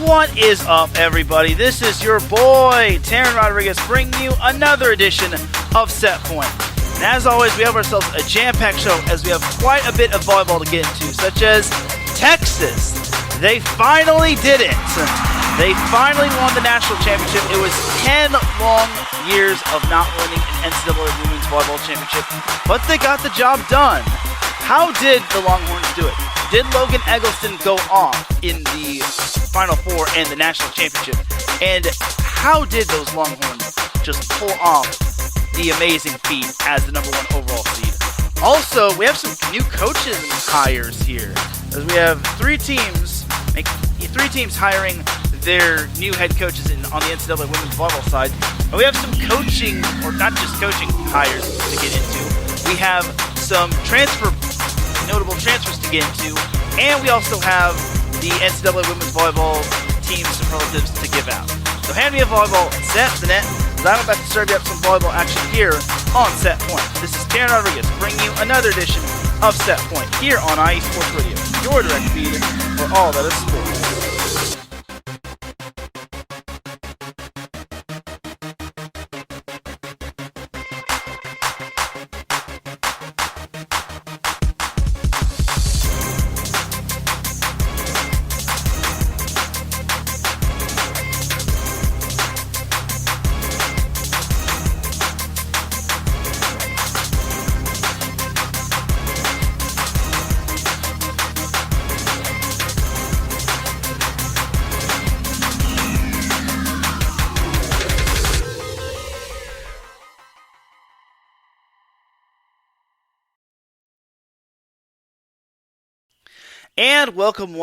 What is up, everybody? This is your boy, Teran Rodriguez, bringing you another edition of Set Point. And as always, we have ourselves a jam-packed show as we have quite a bit of volleyball to get into, such as Texas. They finally did it. They finally won the national championship. It was 10 long years of not winning an NCAA Women's Volleyball Championship, but they got the job done. How did the Longhorns do it? Did Logan Eggelston go off in the Final Four and the national championship? And how did those Longhorns just pull off the amazing feat as the number one overall seed? Also, we have some new coaches hires here, as we have three teams hiring their new head coaches on the NCAA Women's Volleyball side. And we have some coaching, or not just coaching, hires to get into. We have some notable transfers to get into, and we also have the NCAA Women's Volleyball team Superlatives to give out. So hand me a volleyball and set the net, because I'm about to serve you up some volleyball action here on Set Point. This is Teran Rodriguez bringing you another edition of Set Point here on IE Sports Radio, your direct feed for all that is sports. And welcome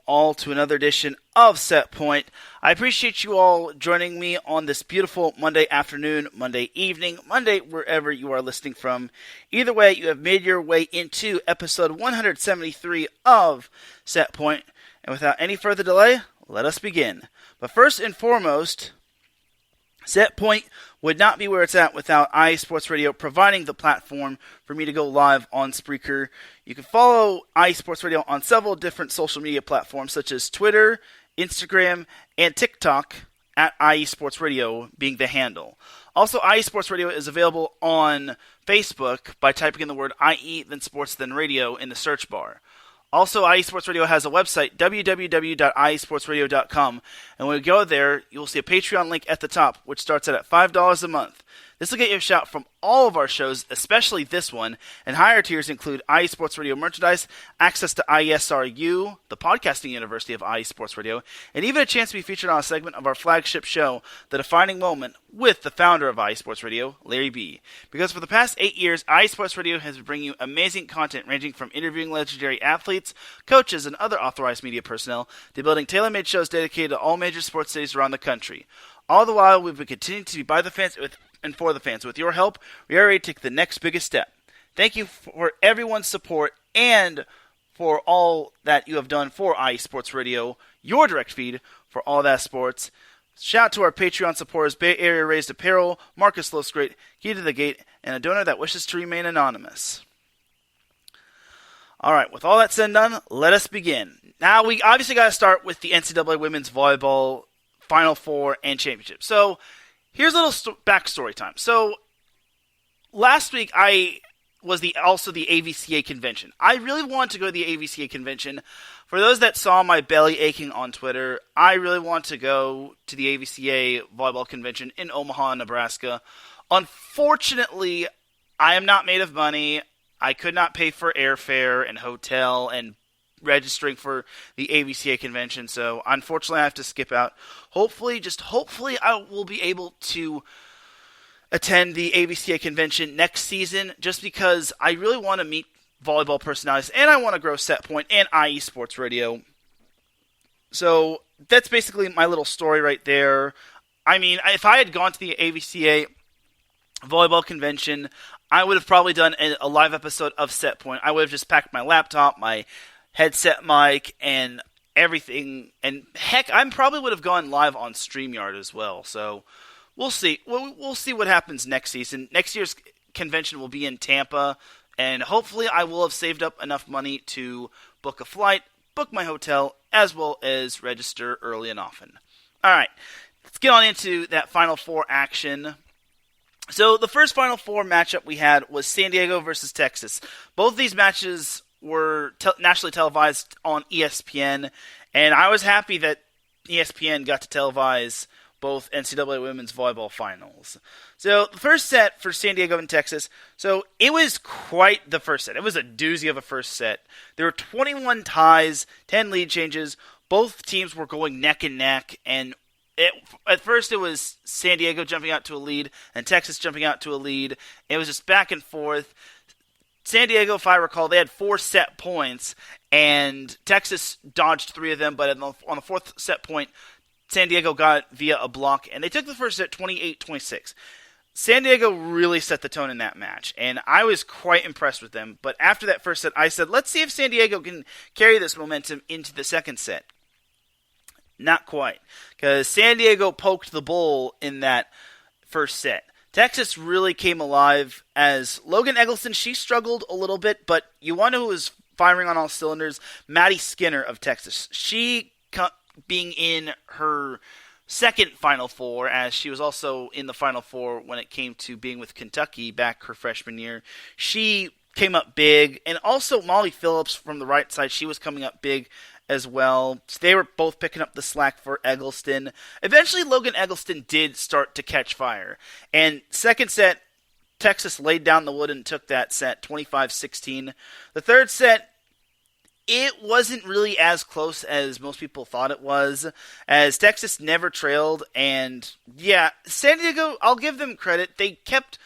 all to another edition of Set Point. I appreciate you all joining me on this beautiful Monday afternoon, Monday evening, Monday wherever you are listening from. Either way, you have made your way into episode 173 of Set Point. And without any further delay, let us begin. But first and foremost, Set Point would not be where it's at without IE Sports Radio providing the platform for me to go live on Spreaker. You can follow IE Sports Radio on several different social media platforms such as Twitter, Instagram, and TikTok at IE Sports Radio being the handle. Also, IE Sports Radio is available on Facebook by typing in the word IE, then Sports, then Radio in the search bar. Also, IE Sports Radio has a website, www.iesportsradio.com, and when you go there, you will see a Patreon link at the top, which starts at $5 a month. This will get you a shout from all of our shows, especially this one, and higher tiers include IE Sports Radio merchandise, access to IESRU, the podcasting university of IE Sports Radio, and even a chance to be featured on a segment of our flagship show, The Defining Moment, with the founder of IE Sports Radio, Larry B. Because for the past 8 years, IE Sports Radio has been bringing you amazing content ranging from interviewing legendary athletes, coaches, and other authorized media personnel to building tailor-made shows dedicated to all major sports cities around the country. All the while, we've been continuing to be by the fans and for the fans. With your help, we are ready to take the next biggest step. Thank you for everyone's support and for all that you have done for IE Sports Radio, your direct feed for all that sports. Shout out to our Patreon supporters, Bay Area Raised Apparel, Marcus Losgreat, Key to the Gate, and a donor that wishes to remain anonymous. Alright, with all that said and done, let us begin. Now, we obviously got to start with the NCAA Women's Volleyball Final Four and Championship. So, here's a little backstory time. So, last week I was also the AVCA convention. I really wanted to go to the AVCA convention. For those that saw my belly aching on Twitter, I really want to go to the AVCA volleyball convention in Omaha, Nebraska. Unfortunately, I am not made of money. I could not pay for airfare and hotel and registering for the AVCA convention, so unfortunately I have to skip out. Hopefully I will be able to attend the AVCA convention next season, just because I really want to meet volleyball personalities, and I want to grow Set Point and IE Sports Radio. So that's basically my little story right there. I mean, if I had gone to the AVCA volleyball convention, I would have probably done a live episode of Set Point. I would have just packed my laptop, my headset mic, and everything. And heck, I probably would have gone live on StreamYard as well. So we'll see. We'll see what happens next season. Next year's convention will be in Tampa, and hopefully I will have saved up enough money to book a flight, book my hotel, as well as register early and often. All right, let's get on into that Final Four action. So the first Final Four matchup we had was San Diego versus Texas. Both of these matches were nationally televised on ESPN, and I was happy that ESPN got to televise both NCAA women's volleyball finals. So the first set for San Diego and Texas, so it was quite the first set. It was a doozy of a first set. There were 21 ties, 10 lead changes. Both teams were going neck and neck, and at first it was San Diego jumping out to a lead and Texas jumping out to a lead. It was just back and forth. San Diego, if I recall, they had 4 set points, and Texas dodged 3 of them, but on the fourth set point, San Diego got via a block, and they took the first set 28-26. San Diego really set the tone in that match, and I was quite impressed with them. But after that first set, I said, let's see if San Diego can carry this momentum into the second set. Not quite, because San Diego poked the bull in that first set. Texas really came alive as Logan Eggelston, she struggled a little bit, but you want to know who was firing on all cylinders? Maddie Skinner of Texas. She, being in her second Final Four, as she was also in the Final Four when it came to being with Kentucky back her freshman year, she came up big. And also Molly Phillips from the right side, she was coming up big as well. So they were both picking up the slack for Eggelston. Eventually, Logan Eggelston did start to catch fire. And second set, Texas laid down the wood and took that set 25-16. The third set, it wasn't really as close as most people thought it was, as Texas never trailed. And yeah, San Diego, I'll give them credit. They kept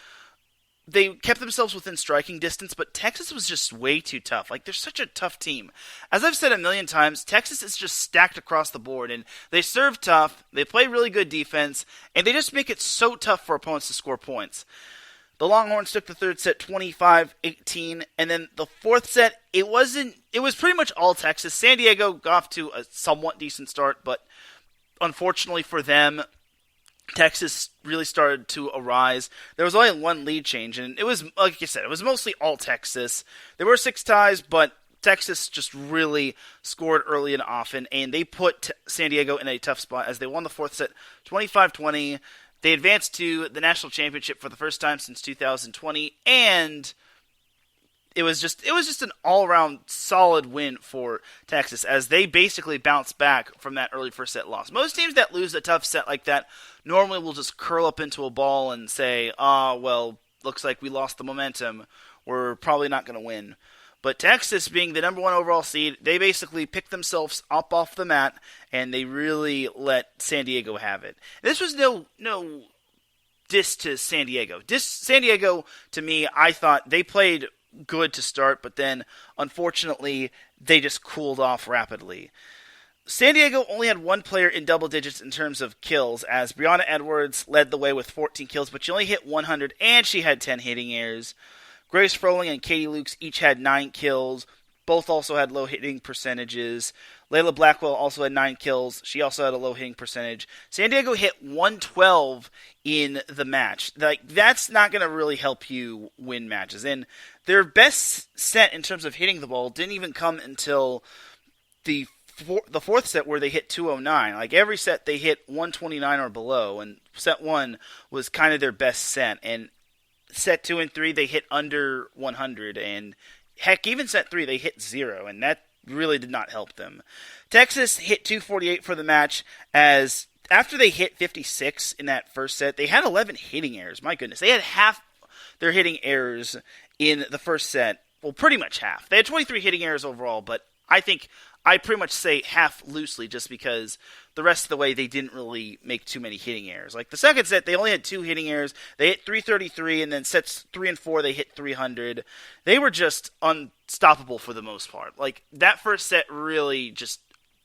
themselves within striking distance, but Texas was just way too tough. Like, they're such a tough team. As I've said a million times, Texas is just stacked across the board, and they serve tough, they play really good defense, and they just make it so tough for opponents to score points. The Longhorns took the third set 25-18, and then the fourth set, it was pretty much all Texas. San Diego got off to a somewhat decent start, but unfortunately for them, Texas really started to arise. There was only 1 lead change, and it was, like you said, it was mostly all Texas. There were 6 ties, but Texas just really scored early and often, and they put San Diego in a tough spot as they won the fourth set 25-20. They advanced to the national championship for the first time since 2020, and it was just an all-around solid win for Texas as they basically bounced back from that early first set loss. Most teams that lose a tough set like that normally will just curl up into a ball and say, well, looks like we lost the momentum. We're probably not going to win. But Texas, being the number 1 overall seed, they basically picked themselves up off the mat, and they really let San Diego have it. This was no diss to San Diego. San Diego, to me, I thought they played good to start, but then, unfortunately, they just cooled off rapidly. San Diego only had 1 player in double digits in terms of kills, as Brianna Edwards led the way with 14 kills, but she only hit 100, and she had 10 hitting errors. Grace Froling and Katie Lukes each had 9 kills. Both also had low hitting percentages. Layla Blackwell also had 9 kills. She also had a low hitting percentage. San Diego hit 112 in the match. That's not going to really help you win matches. And their best set in terms of hitting the ball didn't even come until the fourth set where they hit 209. Like, every set they hit 129 or below, and set 1 was kind of their best set. And set 2 and 3, they hit under 100, and heck, even set 3, they hit 0, and that really did not help them. Texas hit 248 for the match, as after they hit 56 in that first set, they had 11 hitting errors. My goodness, they had half their hitting errors in the first set. Well, pretty much half. They had 23 hitting errors overall, but I think I pretty much say half loosely just because the rest of the way they didn't really make too many hitting errors. Like, the second set, they only had 2 hitting errors. They hit 333, and then sets 3 and 4, they hit 300. They were just unstoppable for the most part. Like, that first set really just,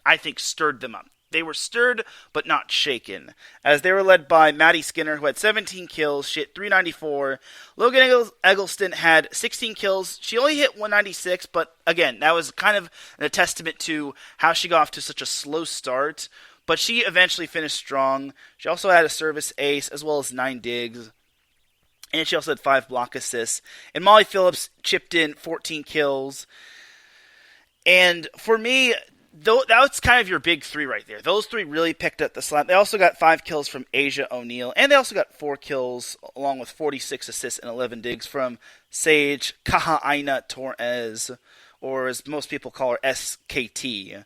I think, stirred them up. They were stirred, but not shaken, as they were led by Maddie Skinner, who had 17 kills. She hit 394. Logan Eggelston had 16 kills. She only hit 196, but again, that was kind of a testament to how she got off to such a slow start. But she eventually finished strong. She also had a service ace, as well as 9 digs. And she also had 5 block assists. And Molly Phillips chipped in 14 kills. And for me, that's kind of your big three right there. Those three really picked up the slack. They also got 5 kills from Asia O'Neal, and they also got 4 kills along with 46 assists and 11 digs from Sage Kahaina Torres, or as most people call her, SKT.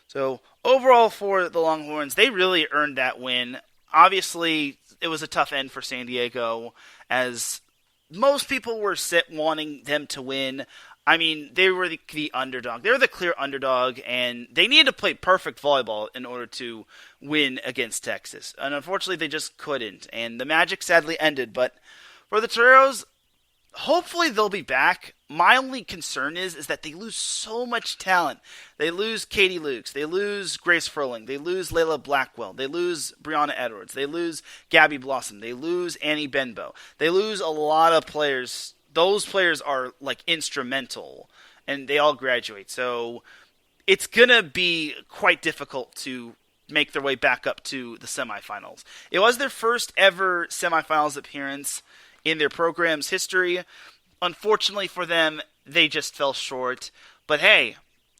So overall for the Longhorns, they really earned that win. Obviously, it was a tough end for San Diego, as most people were wanting them to win. I mean, they were the underdog. They were the clear underdog, and they needed to play perfect volleyball in order to win against Texas. And unfortunately, they just couldn't. And the magic sadly ended. But for the Toreros, hopefully they'll be back. My only concern is that they lose so much talent. They lose Katie Lukes. They lose Grace Furling. They lose Layla Blackwell. They lose Brianna Edwards. They lose Gabby Blossom. They lose Annie Benbow. They lose a lot of players. Those players are like instrumental, and they all graduate. So it's going to be quite difficult to make their way back up to the semifinals. It was their first ever semifinals appearance in their program's history. Unfortunately for them, they just fell short. But hey,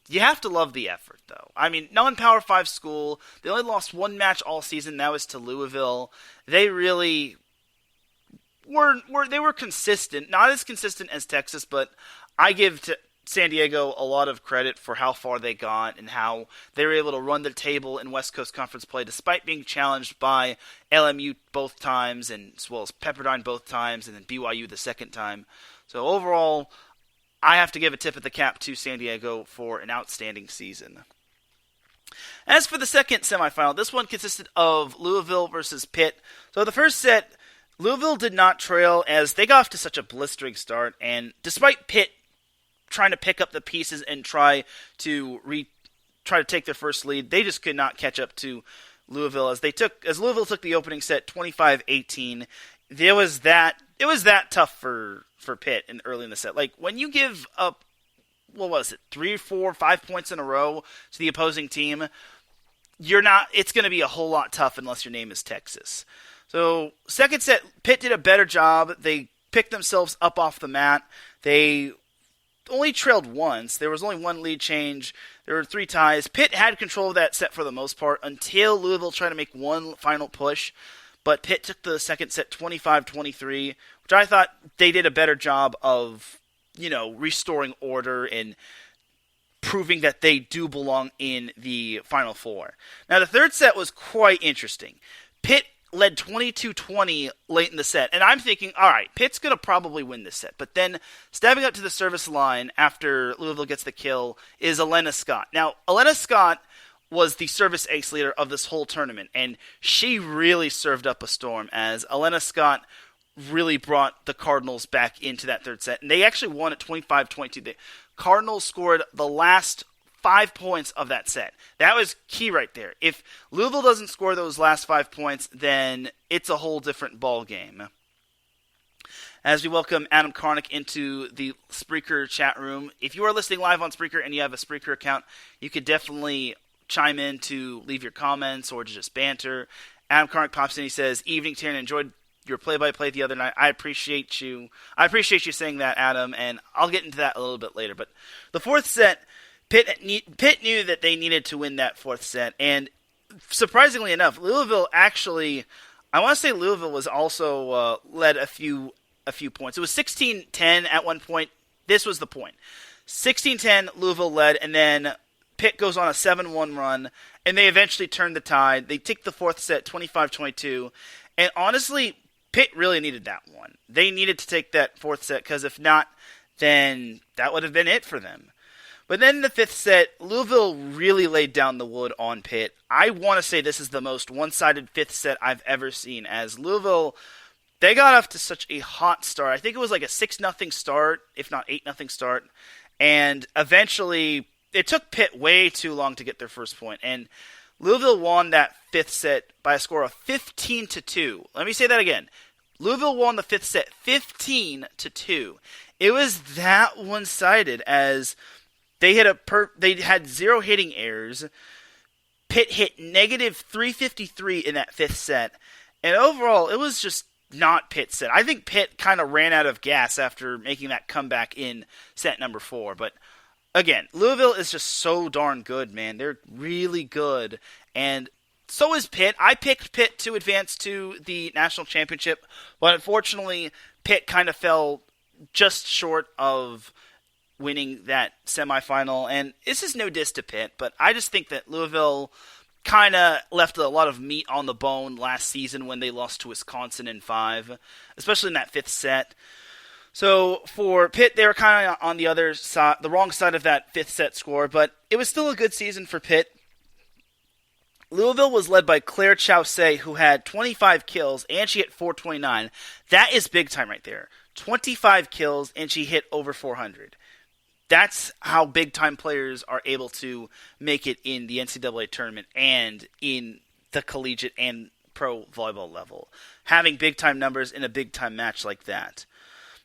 you have to love the effort, though. I mean, non-Power 5 school, they only lost one match all season. That was to Louisville. They really were consistent, not as consistent as Texas, but I give to San Diego a lot of credit for how far they got and how they were able to run the table in West Coast Conference play despite being challenged by LMU both times, and as well as Pepperdine both times, and then BYU the second time. So overall, I have to give a tip of the cap to San Diego for an outstanding season. As for the second semifinal, this one consisted of Louisville versus Pitt. So the first set, Louisville did not trail as they got off to such a blistering start, and despite Pitt trying to pick up the pieces and try to take their first lead, they just could not catch up to Louisville as Louisville took the opening set 25-18. It was that tough for Pitt early in the set. Like when you give up 3, 4, 5 points in a row to the opposing team, it's going to be a whole lot tough unless your name is Texas. So, second set, Pitt did a better job. They picked themselves up off the mat. They only trailed once. There was only one lead change. There were 3 ties. Pitt had control of that set for the most part until Louisville tried to make one final push. But Pitt took the second set 25-23, which I thought they did a better job of, restoring order and proving that they do belong in the Final Four. Now, the third set was quite interesting. Pitt led 22-20 late in the set. And I'm thinking, all right, Pitt's going to probably win this set. But then stepping up to the service line after Louisville gets the kill is Elena Scott. Now, Elena Scott was the service ace leader of this whole tournament. And she really served up a storm as Elena Scott really brought the Cardinals back into that third set. And they actually won at 25-22. The Cardinals scored the last 5 points of that set. That was key right there. If Louisville doesn't score those last 5 points, then it's a whole different ball game. As we welcome Adam Karnick into the Spreaker chat room. If you are listening live on Spreaker and you have a Spreaker account, you could definitely chime in to leave your comments or to just banter. Adam Karnick pops in. He says, "Evening, Teran. Enjoyed your play-by-play the other night. I appreciate you saying that, Adam, and I'll get into that a little bit later." But the fourth set, Pitt knew that they needed to win that fourth set, and surprisingly enough, Louisville actually, I want to say Louisville was also led a few points. It was 16-10 at one point. This was the point. 16-10, Louisville led, and then Pitt goes on a 7-1 run, and they eventually turned the tide. They take the fourth set 25-22, and honestly, Pitt really needed that one. They needed to take that fourth set, because if not, then that would have been it for them. But then in the fifth set, Louisville really laid down the wood on Pitt. I want to say this is the most one-sided fifth set I've ever seen, as Louisville, they got off to such a hot start. I think it was like a 6-0 start, if not 8-0 start. And eventually, it took Pitt way too long to get their first point. And Louisville won that fifth set by a score of 15-2. Let me say that again. Louisville won the fifth set 15-2. It was that one-sided as they had 0 hitting errors. Pitt hit negative 353 in that fifth set. And overall, it was just not Pitt's set. I think Pitt kind of ran out of gas after making that comeback in set number 4. But again, Louisville is just so darn good, man. They're really good. And so is Pitt. I picked Pitt to advance to the national championship, but unfortunately, Pitt kind of fell just short of winning that semifinal. And this is no diss to Pitt, but I just think that Louisville kind of left a lot of meat on the bone last season when they lost to Wisconsin in 5, especially in that 5th set. So for Pitt, they were kind of on the other side, the wrong side of that 5th set score, but it was still a good season for Pitt. Louisville was led by Claire Chaussee, who had 25 kills, and she hit 429. That is big time right there. 25 kills, and she hit over 400. That's how big-time players are able to make it in the NCAA tournament and in the collegiate and pro volleyball level. Having big-time numbers in a big-time match like that.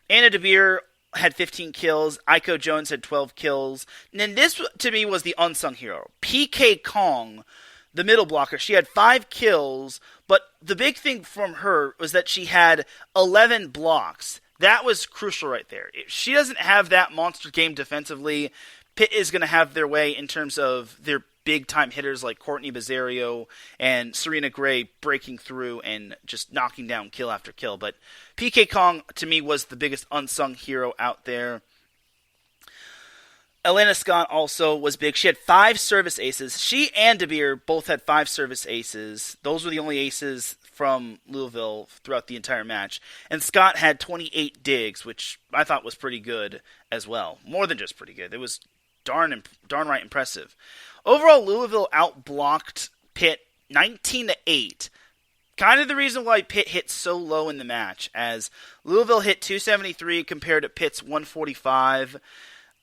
Anna DeBeer had 15 kills. Aiko Jones had 12 kills. And then this, to me, was the unsung hero. PK Kong, the middle blocker, she had 5 kills, but the big thing from her was that she had 11 blocks. That was crucial right there. If she doesn't have that monster game defensively, Pitt is going to have their way in terms of their big-time hitters like Courtney Bazzario and Serena Gray breaking through and just knocking down kill after kill. But PK Kong, to me, was the biggest unsung hero out there. Elena Scott also was big. She had 5 service aces. She and DeBeer both had 5 service aces. Those were the only aces from Louisville throughout the entire match. And Scott had 28 digs, which I thought was pretty good as well. More than just pretty good. It was darn right impressive. Overall, Louisville outblocked Pitt 19-8. Kind of the reason why Pitt hit so low in the match, as Louisville hit 273 compared to Pitt's 145.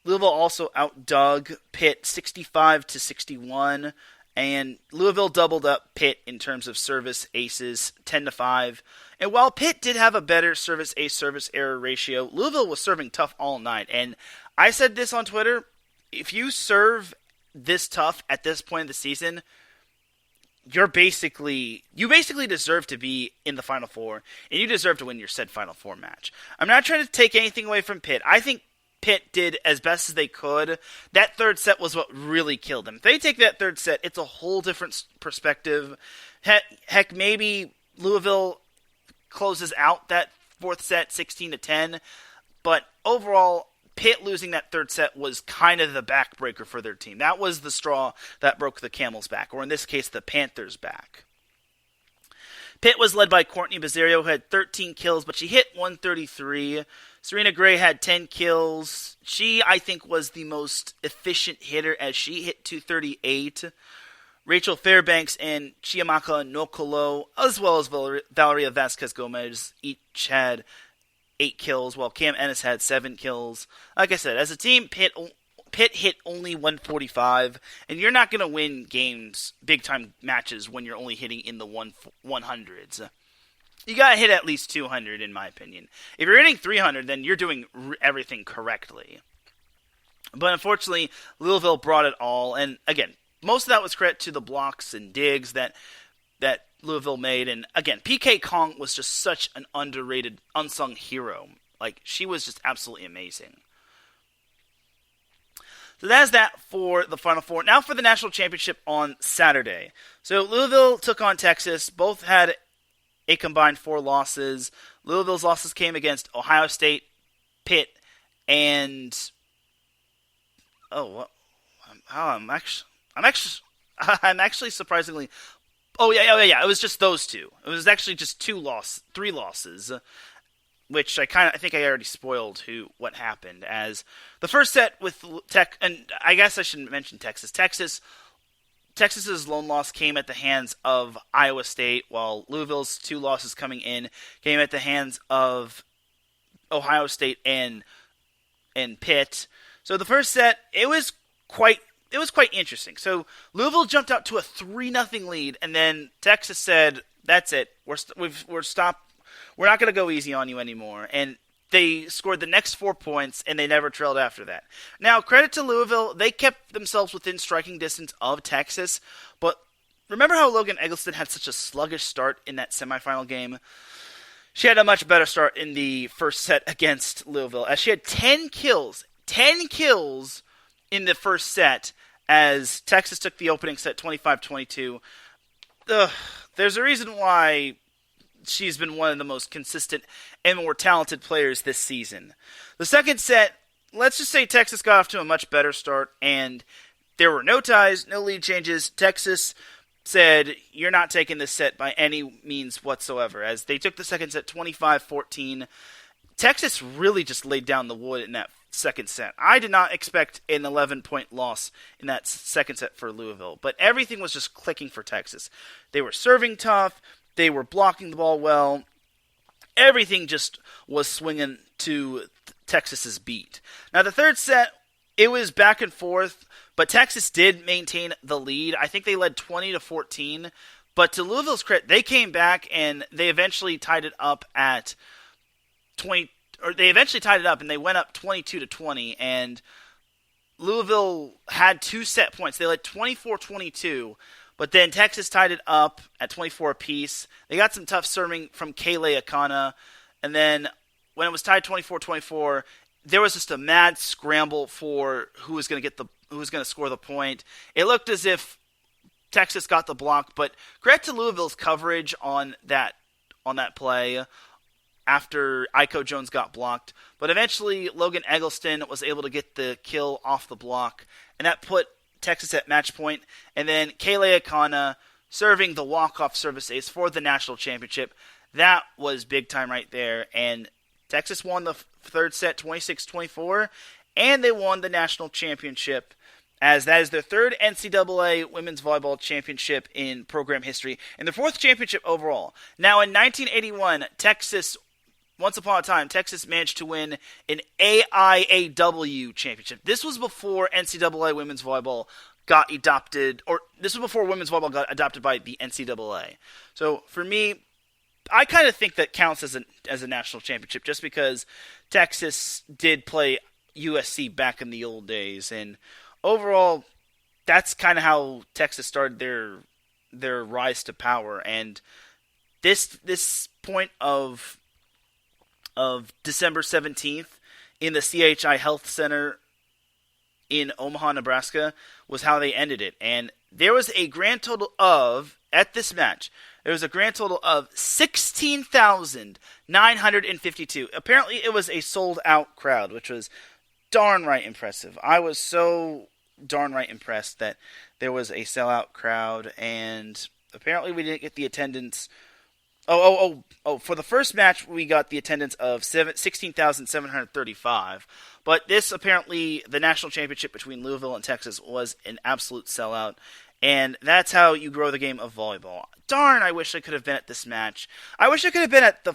Louisville also outdug Pitt 65-61. And Louisville doubled up Pitt in terms of service aces, 10-5. And while Pitt did have a better service ace service error ratio, Louisville was serving tough all night. And I said this on Twitter: if you serve this tough at this point of the season, you basically deserve to be in the Final Four, and you deserve to win your said Final Four match. I'm not trying to take anything away from Pitt. I think Pitt did as best as they could. That third set was what really killed them. If they take that third set, it's a whole different perspective. Heck, maybe Louisville closes out that fourth set 16-10. But overall, Pitt losing that third set was kind of the backbreaker for their team. That was the straw that broke the camel's back, or in this case, the Panthers' back. Pitt was led by Courtney Bazzario, who had 13 kills, but she hit 133. Serena Gray had 10 kills. She, I think, was the most efficient hitter as she hit 238. Rachel Fairbanks and Chiamaka Nokolo, as well as Valeria Vasquez-Gomez, each had 8 kills, while Cam Ennis had 7 kills. Like I said, as a team, Pitt hit only 145, and you're not going to win games, big-time matches, when you're only hitting in the 100s. You got to hit at least 200, in my opinion. If you're hitting 300, then you're doing everything correctly. But unfortunately, Louisville brought it all, and again, most of that was credit to the blocks and digs that Louisville made. And again, PK Kong was just such an underrated, unsung hero. Like, she was just absolutely amazing. So that's that for the Final Four. Now for the National Championship on Saturday. So Louisville took on Texas. Both had a combined 4 losses. Louisville's losses came against Ohio State, Pitt, and I'm actually surprisingly. Oh yeah. It was just those two. It was actually just 3 losses, which I think I already spoiled what happened. As the first set with Tech, and I guess I should mention Texas. Texas's lone loss came at the hands of Iowa State, while Louisville's 2 losses coming in came at the hands of Ohio State and Pitt. So the first set, it was quite interesting. So Louisville jumped out to a 3-0 lead, and then Texas said, "That's it. We're stopped. We're not going to go easy on you anymore." And they scored the next 4 points, and they never trailed after that. Now, credit to Louisville. They kept themselves within striking distance of Texas. But remember how Logan Eggelston had such a sluggish start in that semifinal game? She had a much better start in the first set against Louisville, as she had 10 kills. 10 kills in the first set as Texas took the opening set 25-22. There's a reason why she's been one of the most consistent and more talented players this season. The second set, let's just say Texas got off to a much better start, and there were no ties, no lead changes. Texas said, you're not taking this set by any means whatsoever, as they took the second set 25-14. Texas really just laid down the wood in that second set. I did not expect an 11-point loss in that second set for Louisville, but everything was just clicking for Texas. They were serving tough. They were blocking the ball well. Everything just was swinging to Texas's beat. Now, the third set, it was back and forth, but Texas did maintain the lead. I think they led 20-14, but to Louisville's credit, they came back and they eventually tied it up at 20, or they eventually tied it up and they went up 22-20, and Louisville had 2 set points. They led 24-22, but then Texas tied it up at 24 apiece. They got some tough serving from Kayla Akana, and then when it was tied 24-24, there was just a mad scramble for who was going to score the point. It looked as if Texas got the block, but credit to Louisville's coverage on that play after Iko Jones got blocked. But eventually, Logan Eggelston was able to get the kill off the block, and that put Texas at match point. And then Kayla Akana serving the walk-off service ace for the national championship. That was big time right there, and Texas won the third set 26-24, and they won the national championship, as that is their third NCAA Women's Volleyball Championship in program history, and their fourth championship overall. Now, in 1981, once upon a time, Texas managed to win an AIAW championship. This was before NCAA Women's Volleyball got adopted, or this was before Women's Volleyball got adopted by the NCAA. So, for me, I kind of think that counts as a national championship, just because Texas did play USC back in the old days, and overall, that's kind of how Texas started their rise to power. And this point of December 17th in the CHI Health Center in Omaha, Nebraska, was how they ended it. And there was a grand total of, at this match, there was a grand total of 16,952. Apparently, it was a sold-out crowd, which was darn right impressive. I was so darn right impressed that there was a sellout crowd, and apparently we didn't get the attendance. For the first match, we got the attendance of 16,735. But this, apparently, the national championship between Louisville and Texas was an absolute sellout. And that's how you grow the game of volleyball. Darn, I wish I could have been at this match. I wish I could have been at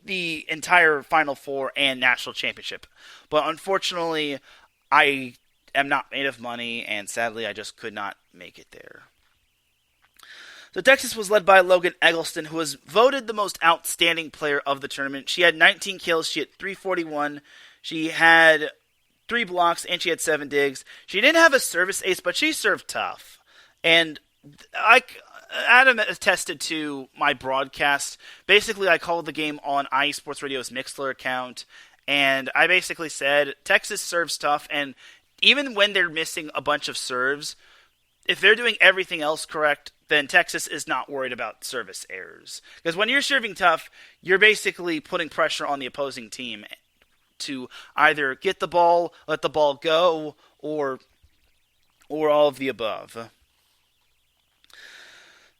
the entire Final Four and national championship. But unfortunately, I am not made of money, and sadly, I just could not make it there. So Texas was led by Logan Eggelston, who was voted the most outstanding player of the tournament. She had 19 kills. She had 341. She had 3 blocks, and she had 7 digs. She didn't have a service ace, but she served tough. And Adam attested to my broadcast. Basically, I called the game on IE Sports Radio's Mixlr account, and I basically said, Texas serves tough, and even when they're missing a bunch of serves, if they're doing everything else correct, then Texas is not worried about service errors. Because when you're serving tough, you're basically putting pressure on the opposing team to either get the ball, let the ball go, or all of the above.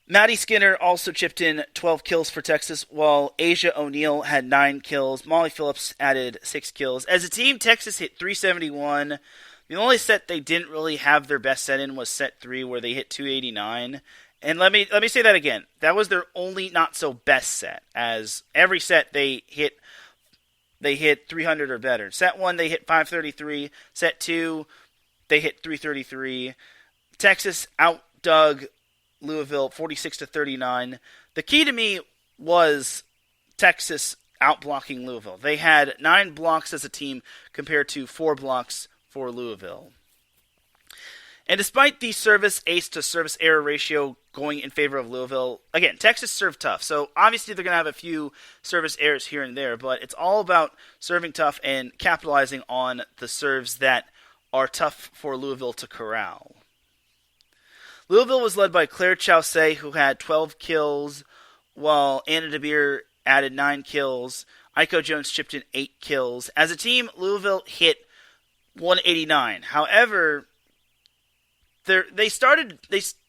Maddie Skinner also chipped in 12 kills for Texas, while Asia O'Neal had 9 kills. Molly Phillips added 6 kills. As a team, Texas hit 371. The only set they didn't really have their best set in was set 3, where they hit 289. And let me say that again. That was their only not so best set, as every set they hit 300 or better. Set 1 they hit 533. Set 2 they hit 333. Texas outdug Louisville 46-39. The key to me was Texas outblocking Louisville. They had 9 blocks as a team compared to 4 blocks for Louisville. And despite the service ace to service error ratio going in favor of Louisville, again, Texas served tough. So obviously they're going to have a few service errors here and there, but it's all about serving tough and capitalizing on the serves that are tough for Louisville to corral. Louisville was led by Claire Chaussee, who had 12 kills, while Anna DeBeer added 9 kills. Aiko Jones chipped in 8 kills. As a team, Louisville hit 189. However, they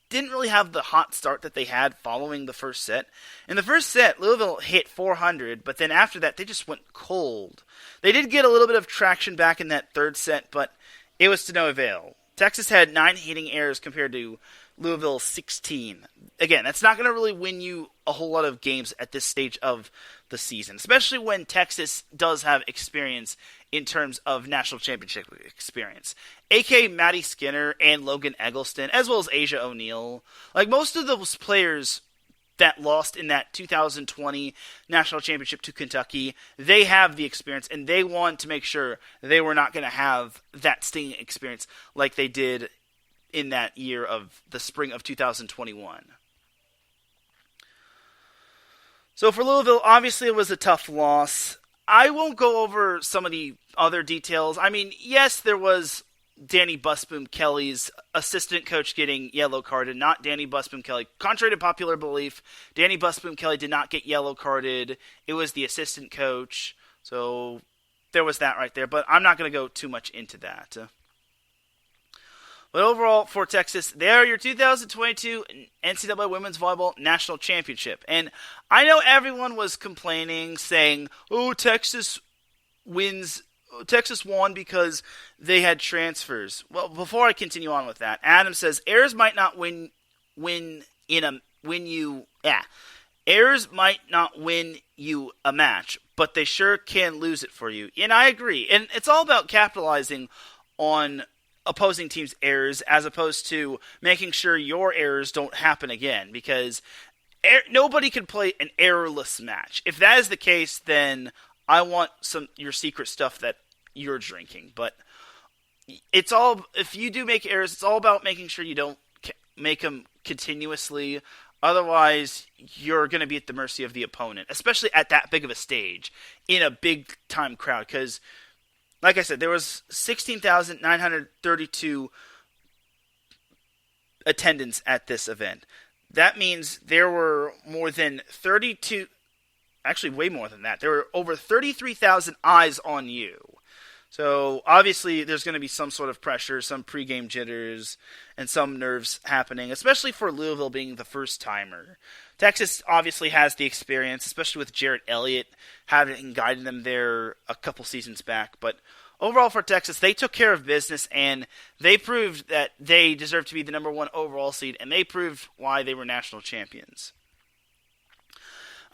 didn't really have the hot start that they had following the first set. In the first set, Louisville hit 400, but then after that, they just went cold. They did get a little bit of traction back in that third set, but it was to no avail. Texas had 9 hitting errors compared to Louisville's 16. Again, that's not going to really win you a whole lot of games at this stage of the season, especially when Texas does have experience in terms of national championship experience. A.K. Maddie Skinner and Logan Eggelston, as well as Asia O'Neal. Like most of those players that lost in that 2020 national championship to Kentucky, they have the experience, and they want to make sure they were not going to have that stinging experience like they did in that year of the spring of 2021. So for Louisville, obviously it was a tough loss. I won't go over some of the other details. I mean, yes, there was Danny Busboom Kelly's assistant coach getting yellow carded, not Danny Busboom Kelly. Contrary to popular belief, Danny Busboom Kelly did not get yellow carded. It was the assistant coach. So there was that right there, but I'm not going to go too much into that. But overall, for Texas, they are your 2022 NCAA Women's Volleyball National Championship. And I know everyone was complaining, saying, oh, Texas won because they had transfers. Well, before I continue on with that, Adam says, errors might not win you a match, but they sure can lose it for you. And I agree. And it's all about capitalizing on opposing teams' errors as opposed to making sure your errors don't happen again, because nobody can play an errorless match. If that is the case, then I want your secret stuff that you're drinking. But if you do make errors, it's all about making sure you don't make them continuously. Otherwise, you're going to be at the mercy of the opponent, especially at that big of a stage in a big-time crowd, because like I said, there was 16,932 attendance at this event. That means there were way more than that. There were over 33,000 eyes on you. So obviously there's going to be some sort of pressure, some pregame jitters, and some nerves happening, especially for Louisville being the first timer. Texas obviously has the experience, especially with Jarrett Elliott having guided them there a couple seasons back. But overall for Texas, they took care of business, and they proved that they deserve to be the number 1 overall seed, and they proved why they were national champions.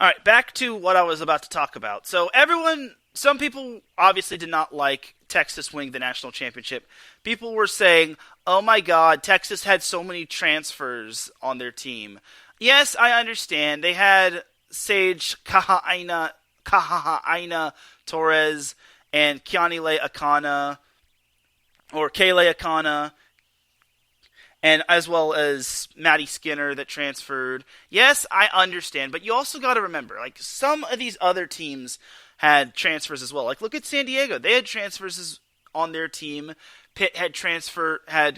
All right, back to what I was about to talk about. So some people obviously did not like Texas winning the national championship. People were saying, oh my God, Texas had so many transfers on their team. Yes, I understand. They had Sage Kahaina Torres and Keanile Akana, or Kayla Akana, and as well as Maddie Skinner that transferred. Yes, I understand, but you also got to remember, like, some of these other teams had transfers as well. Like, look at San Diego. They had transfers on their team. Pitt had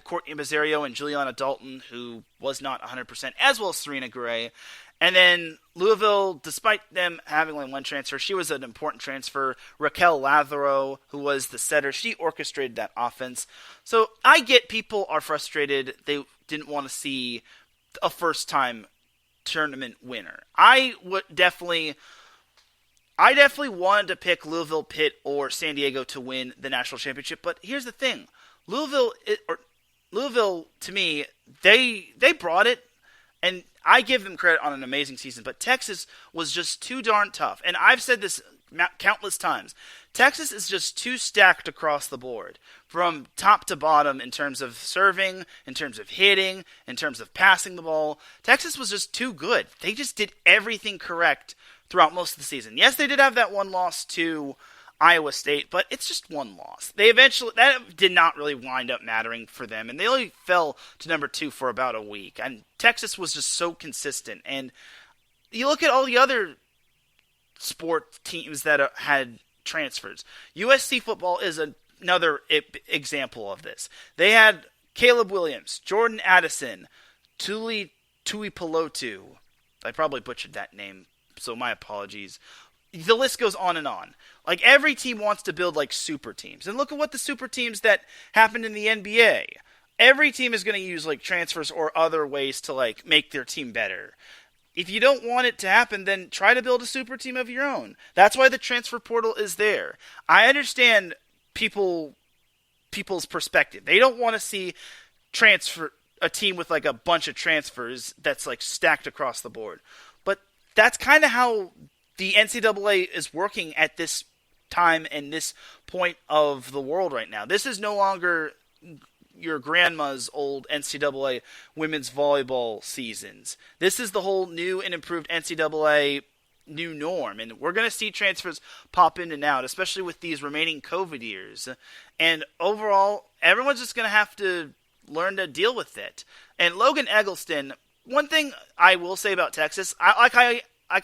Courtney Mazzario and Juliana Dalton, who was not 100%, as well as Serena Gray. And then Louisville, despite them having only one transfer, she was an important transfer. Raquel Lazaro, who was the setter, she orchestrated that offense. So I get people are frustrated. They didn't want to see a first-time tournament winner. I definitely wanted to pick Louisville, Pitt, or San Diego to win the national championship. But here's the thing. Louisville, to me, they brought it, and I give them credit on an amazing season, but Texas was just too darn tough. And I've said this countless times. Texas is just too stacked across the board, from top to bottom, in terms of serving, in terms of hitting, in terms of passing the ball. Texas was just too good. They just did everything correct throughout most of the season. Yes, they did have that one loss to Iowa State, but it's just one loss. That did not really wind up mattering for them, and they only fell to number 2 for about a week. And Texas was just so consistent. And you look at all the other sport teams that had transfers. USC football is a another example of this. They had Caleb Williams, Jordan Addison, Tuli Tuipulotu. I probably butchered that name, so my apologies. The list goes on and on. Like, every team wants to build, like, super teams. And look at what the super teams that happened in the NBA. Every team is going to use, like, transfers or other ways to, like, make their team better. If you don't want it to happen, then try to build a super team of your own. That's why the transfer portal is there. I understand people's perspective. They don't want to see a team with, like, a bunch of transfers that's, like, stacked across the board. But that's kind of how the NCAA is working at this time and this point of the world right now. This is no longer your grandma's old NCAA women's volleyball seasons. This is the whole new and improved NCAA new norm, and we're going to see transfers pop in and out, especially with these remaining COVID years. And overall, everyone's just going to have to learn to deal with it. And Logan Eggelston, one thing I will say about Texas, like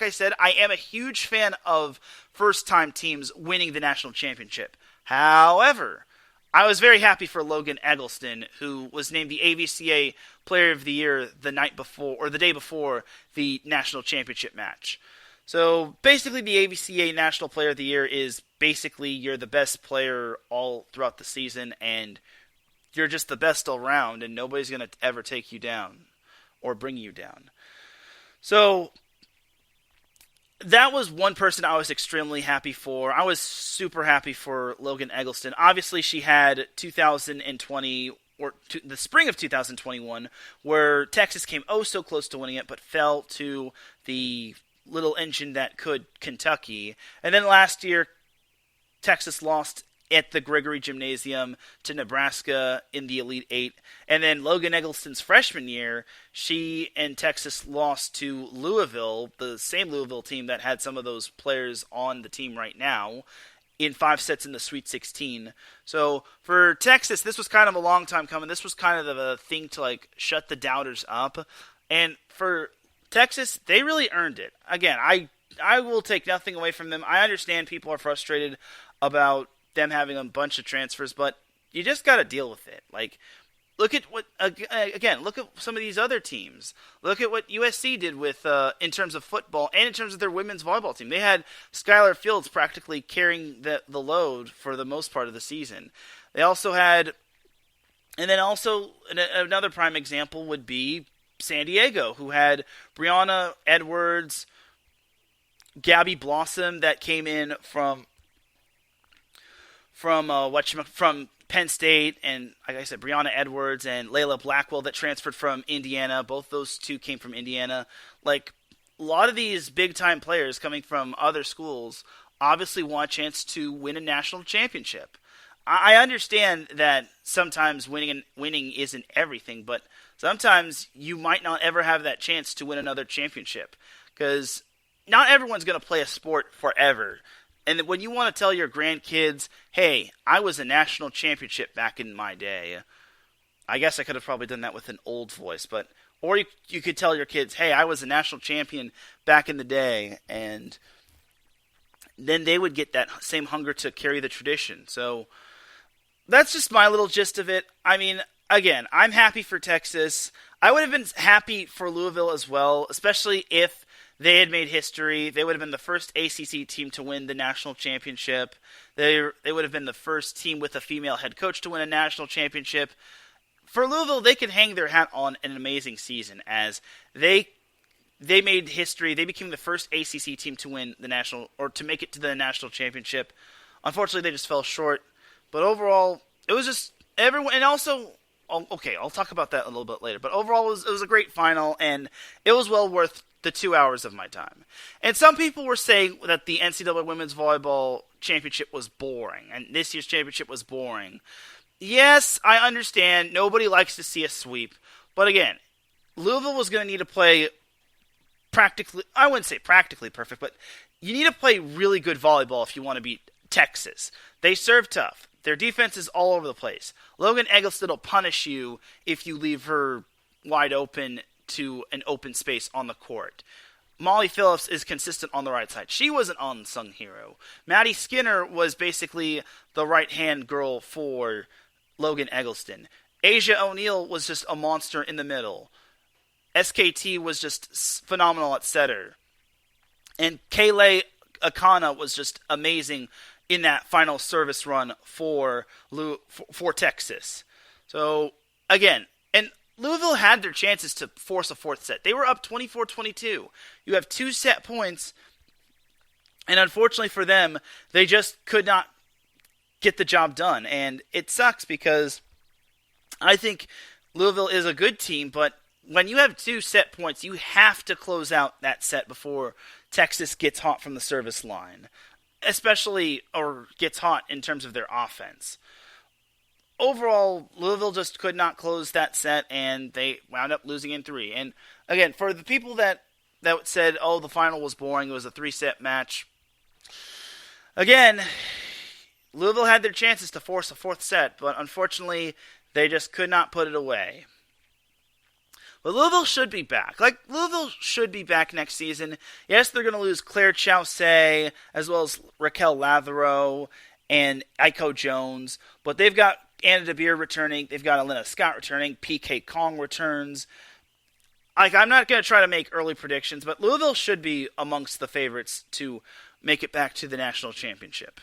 I said, I am a huge fan of first-time teams winning the national championship. However, I was very happy for Logan Eggelston, who was named the AVCA Player of the Year the day before the national championship match. So basically, the AVCA National Player of the Year is basically you're the best player all throughout the season, and you're just the best all around, and nobody's going to ever take you down or bring you down. So that was one person I was extremely happy for. I was super happy for Logan Eggelston. Obviously, she had 2020, or the spring of 2021, where Texas came so close to winning it, but fell to the little engine that could Kentucky. And then last year, Texas lost at the Gregory Gymnasium to Nebraska in the Elite Eight. And then Logan Eggleston's freshman year, she and Texas lost to Louisville, the same Louisville team that had some of those players on the team right now, in 5 sets in the Sweet 16. So for Texas, this was kind of a long time coming. This was kind of a thing to, like, shut the doubters up. And for Texas, they really earned it. Again, I will take nothing away from them. I understand people are frustrated about them having a bunch of transfers, but you just got to deal with it. Like, look at some of these other teams. Look at what USC did with in terms of football and in terms of their women's volleyball team. They had Skylar Fields practically carrying the load for the most part of the season. They also had, and then also another prime example would be San Diego, who had Brianna Edwards, Gabby Blossom that came in from Penn State, and like I said, Brianna Edwards and Layla Blackwell that transferred from Indiana. Both those two came from Indiana. Like, a lot of these big-time players coming from other schools obviously want a chance to win a national championship. I understand that sometimes winning isn't everything, but sometimes you might not ever have that chance to win another championship, because not everyone's going to play a sport forever. And when you want to tell your grandkids, hey, I was a national championship back in my day, I guess I could have probably done that with an old voice, or you could tell your kids, hey, I was a national champion back in the day, and then they would get that same hunger to carry the tradition. So that's just my little gist of it. I mean, again, I'm happy for Texas. I would have been happy for Louisville as well, especially if they had made history. They would have been the first ACC team to win the national championship. They would have been the first team with a female head coach to win a national championship. For Louisville, they could hang their hat on an amazing season as they made history. They became the first ACC team to win the national, or to make it to the national championship. Unfortunately, they just fell short. But overall, it was just everyone, and also, okay, I'll talk about that a little bit later. But overall, it was a great final, and it was well worth the 2 hours of my time. And some people were saying that the NCAA Women's Volleyball Championship was boring, and this year's championship was boring. Yes, I understand. Nobody likes to see a sweep. But again, Louisville was going to need to play practically, I wouldn't say practically perfect, but you need to play really good volleyball if you want to beat Texas. They serve tough. Their defense is all over the place. Logan Eggelston will punish you if you leave her wide open to an open space on the court. Molly Phillips is consistent on the right side. She was an unsung hero. Maddie Skinner was basically the right-hand girl for Logan Eggelston. Asia O'Neal was just a monster in the middle. SKT was just phenomenal at setter. And Kayleigh Akana was just amazing in that final service run for Texas. So, again, and Louisville had their chances to force a fourth set. They were up 24-22. You have 2 set points, and unfortunately for them, they just could not get the job done. And it sucks because I think Louisville is a good team, but when you have 2 set points, you have to close out that set before Texas gets hot from the service line, especially, or gets hot in terms of their offense. Overall, Louisville just could not close that set, and they wound up losing in 3. And again, for the people that said, oh, the final was boring, it was a 3-set match, again, Louisville had their chances to force a 4th set, but unfortunately, they just could not put it away. But Louisville should be back. Louisville should be back next season. Yes, they're going to lose Claire Chaussee, as well as Raquel Lathero and Aiko Jones, but they've got Anna DeBeer returning, they've got Elena Scott returning, PK Kong returns. I'm not going to try to make early predictions, but Louisville should be amongst the favorites to make it back to the national championship.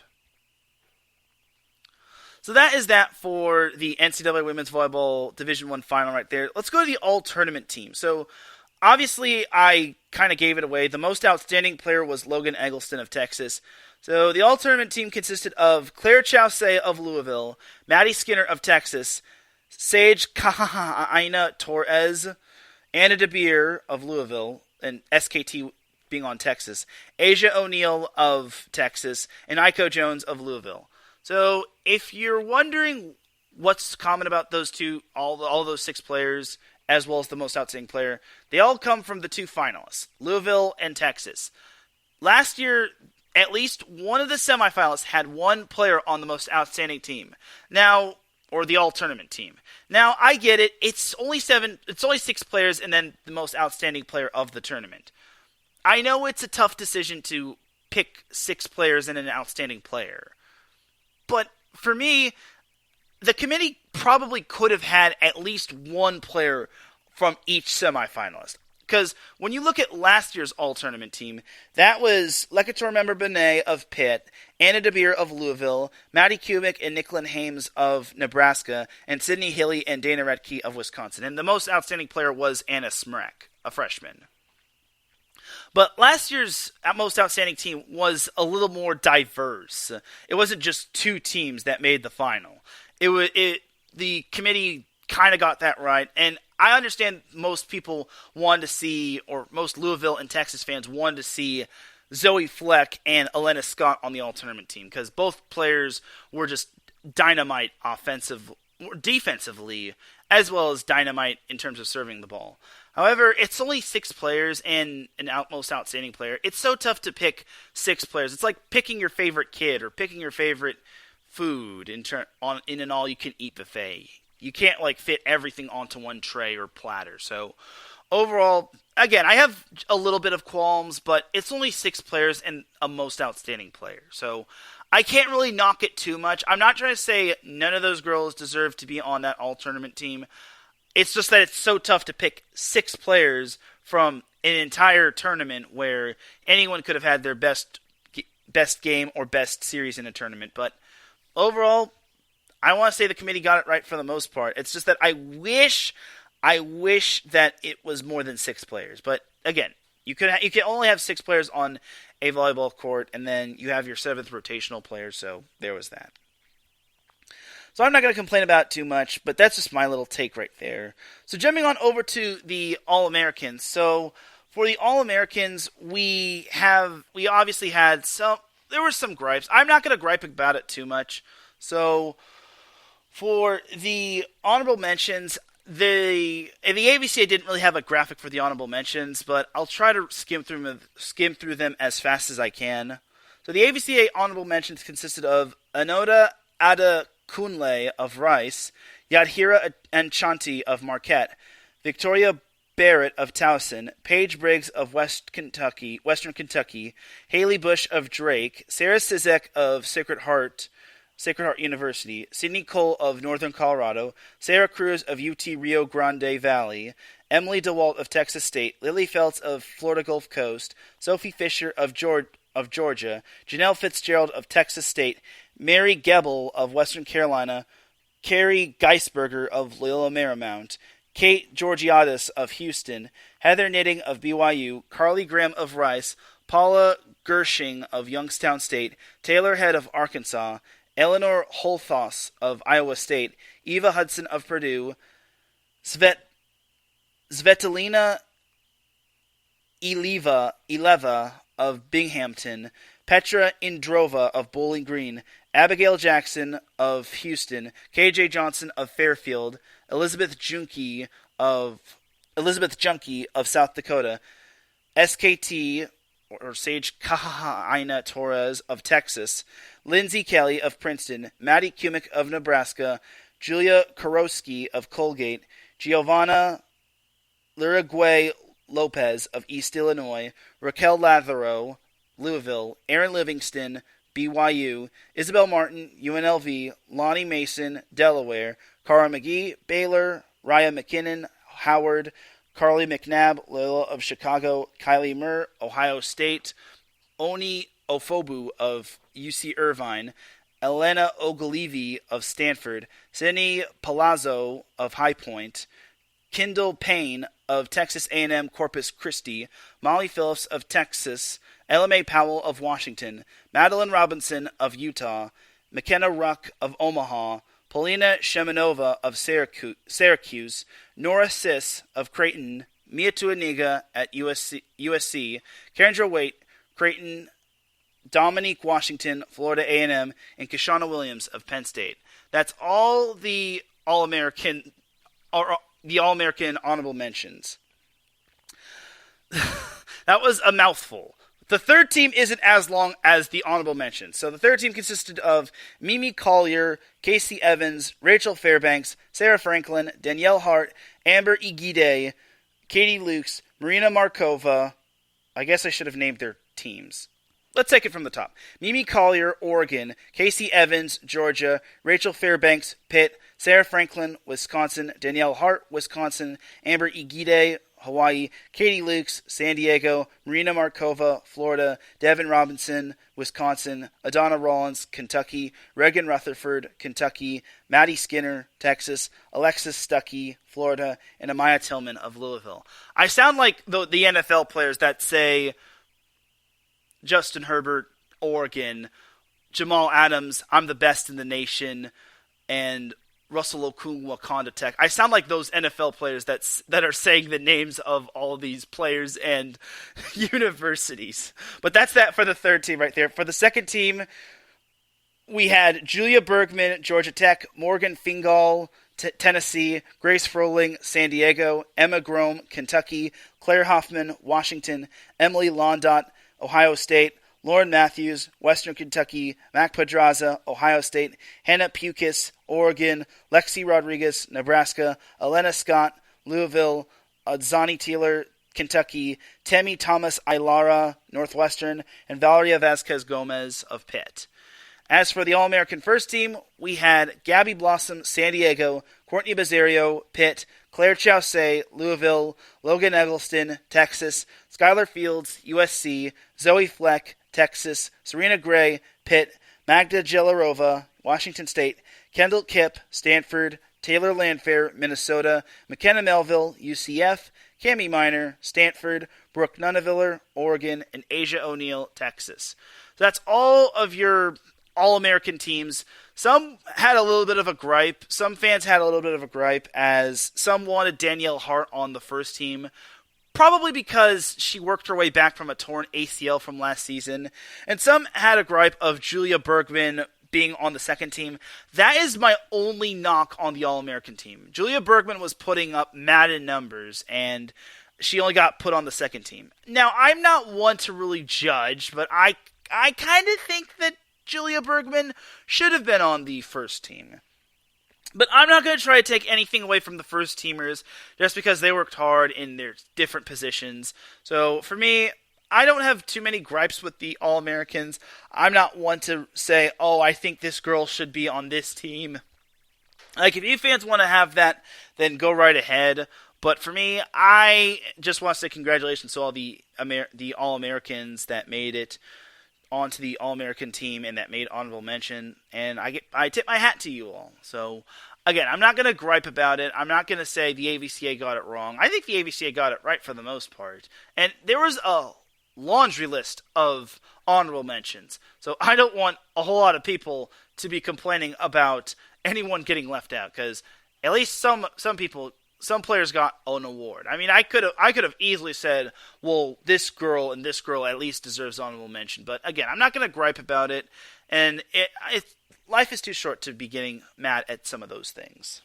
So that is that for the NCAA Women's Volleyball Division I final right there. Let's go to the all-tournament team. So, obviously, I kind of gave it away. The most outstanding player was Logan Eggelston of Texas. So, the all-tournament team consisted of Claire Chaussee of Louisville, Maddie Skinner of Texas, Sage Kahaina Torres, Anna DeBeer of Louisville, and SKT being on Texas, Asia O'Neal of Texas, and Aiko Jones of Louisville. So, if you're wondering what's common about those two, all those 6 players, as well as the most outstanding player, they all come from the 2 finalists, Louisville and Texas. Last year, at least one of the semifinalists had 1 player on the most outstanding team. Now, or the all-tournament team. Now, I get it. It's only 6 players and then the most outstanding player of the tournament. I know it's a tough decision to pick 6 players and an outstanding player. But for me, the committee probably could have had at least 1 player from each semifinalist. Because when you look at last year's all-tournament team, that was Lekator member Benet of Pitt, Anna DeBeer of Louisville, Maddie Kubik and Nicklin Hames of Nebraska, and Sydney Hilly and Dana Redke of Wisconsin. And the most outstanding player was Anna Smrek, a freshman. But last year's most outstanding team was a little more diverse. It wasn't just 2 teams that made the final. The committee kind of got that right, and I understand most people wanted to see, or most Louisville and Texas fans wanted to see Zoe Fleck and Elena Scott on the all-tournament team, because both players were just dynamite defensively, as well as dynamite in terms of serving the ball. However, it's only 6 players and an most outstanding player. It's so tough to pick 6 players. It's like picking your favorite kid or picking your favorite food in an all-you-can-eat buffet. You can't fit everything onto one tray or platter. So overall, again, I have a little bit of qualms, but it's only 6 players and a most outstanding player. So I can't really knock it too much. I'm not trying to say none of those girls deserve to be on that all-tournament team. It's just that it's so tough to pick 6 players from an entire tournament where anyone could have had their best game or best series in a tournament. But overall, I want to say the committee got it right for the most part. It's just that I wish that it was more than 6 players. But again, you can only have 6 players on a volleyball court, and then you have your 7th rotational player. So there was that. So I'm not going to complain about it too much, but that's just my little take right there. So jumping on over to the All-Americans. So for the All-Americans, we obviously had there were some gripes. I'm not going to gripe about it too much. So for the honorable mentions, the AVCA didn't really have a graphic for the honorable mentions, but I'll try to skim through them as fast as I can. So the AVCA honorable mentions consisted of Anoda Adekunle of Rice, Yadhira Anchanti of Marquette, Victoria Barrett of Towson, Paige Briggs of Western Kentucky, Haley Bush of Drake, Sarah Sizek of Sacred Heart University, Sydney Cole of Northern Colorado, Sarah Cruz of UT Rio Grande Valley, Emily DeWalt of Texas State, Lily Feltz of Florida Gulf Coast, Sophie Fisher of Georgia, Janelle Fitzgerald of Texas State, Mary Gebel of Western Carolina, Carrie Geisberger of Loyola Marymount, Kate Georgiadis of Houston, Heather Knitting of BYU, Carly Graham of Rice, Paula Gershing of Youngstown State, Taylor Head of Arkansas, Eleanor Holthos of Iowa State, Eva Hudson of Purdue, Svetlana Ileva of Binghamton, Petra Indrova of Bowling Green, Abigail Jackson of Houston, KJ Johnson of Fairfield, Elizabeth Junkie of South Dakota, SKT or Sage Kahaina Torres of Texas, Lindsay Kelly of Princeton, Maddie Kumick of Nebraska, Julia Korowski of Colgate, Giovanna Lirigwe Lopez of East Illinois, Raquel Lathero, Louisville, Aaron Livingston, BYU, Isabel Martin, UNLV, Lonnie Mason, Delaware, Cara McGee, Baylor, Raya McKinnon, Howard, Carly McNabb, Loyola of Chicago, Kylie Murr, Ohio State, Oni Ofobu of UC Irvine, Elena Ogilvy of Stanford, Sydney Palazzo of High Point, Kendall Payne of Texas A&M Corpus Christi, Molly Phillips of Texas, LMA Powell of Washington, Madeline Robinson of Utah, McKenna Ruck of Omaha, Polina Sheminova of Syracuse, Nora Sis of Creighton, Mia Tuaniga at USC, Kendra Waite, Creighton, Dominique Washington, Florida A&M, and Kishana Williams of Penn State. That's all the All-American honorable mentions. That was a mouthful. The third team isn't as long as the honorable mentions. So the third team consisted of Mimi Collier, Casey Evans, Rachel Fairbanks, Sarah Franklin, Danielle Hart, Amber Igide, Katie Lukes, Marina Markova. I guess I should have named their teams. Let's take it from the top. Mimi Collier, Oregon, Casey Evans, Georgia, Rachel Fairbanks, Pitt, Sarah Franklin, Wisconsin, Danielle Hart, Wisconsin, Amber Igide, Hawaii, Katie Lukes, San Diego, Marina Markova, Florida, Devin Robinson, Wisconsin, Adana Rollins, Kentucky, Reagan Rutherford, Kentucky, Maddie Skinner, Texas, Alexis Stuckey, Florida, and Amaya Tillman of Louisville. I sound like the NFL players that say Justin Herbert, Oregon, Jamal Adams, I'm the best in the nation, and Russell Okung, Wakanda Tech. I sound like those NFL players that are saying the names of all of these players and universities. But that's that for the third team right there. For the second team, we had Julia Bergman, Georgia Tech, Morgan Fingal, Tennessee, Grace Froling, San Diego, Emma Grome, Kentucky, Claire Hoffman, Washington, Emily Londot, Ohio State, Lauren Matthews, Western Kentucky, Mac Pedraza, Ohio State, Hannah Pukis, Oregon, Lexi Rodriguez, Nebraska, Elena Scott, Louisville, Adzani Taylor, Kentucky, Temi Thomas Ilara, Northwestern, and Valeria Vasquez Gomez of Pitt. As for the All-American first team, we had Gabby Blossom, San Diego, Courtney Bazario, Pitt, Claire Chaussee, Louisville, Logan Eggelston, Texas, Skylar Fields, USC, Zoe Fleck, Texas, Serena Gray, Pitt, Magda Jelarova, Washington State, Kendall Kipp, Stanford, Taylor Landfair, Minnesota, McKenna Melville, UCF, Cami Minor, Stanford, Brooke Nuneviller, Oregon, and Asia O'Neal, Texas. So that's all of your All-American teams. Some had a little bit of a gripe. Some fans had a little bit of a gripe as some wanted Danielle Hart on the first team, probably because she worked her way back from a torn ACL from last season. And some had a gripe of Julia Bergman being on the second team. That is my only knock on the All-American team. Julia Bergman was putting up Madden numbers, and she only got put on the second team. Now, I'm not one to really judge, but I kind of think that Julia Bergman should have been on the first team. But I'm not going to try to take anything away from the first teamers just because they worked hard in their different positions. So for me, I don't have too many gripes with the All-Americans. I'm not one to say, oh, I think this girl should be on this team. Like, if you fans want to have that, then go right ahead. But for me, I just want to say congratulations to all the All-Americans that made it onto the All-American team and that made honorable mention. And I tip my hat to you all. So, again, I'm not going to gripe about it. I'm not going to say the AVCA got it wrong. I think the AVCA got it right for the most part. And there was a laundry list of honorable mentions. So I don't want a whole lot of people to be complaining about anyone getting left out, because at least some players got an award. I mean, I could have easily said, well, this girl and this girl at least deserves honorable mention. But again, I'm not going to gripe about it, and life is too short to be getting mad at some of those things.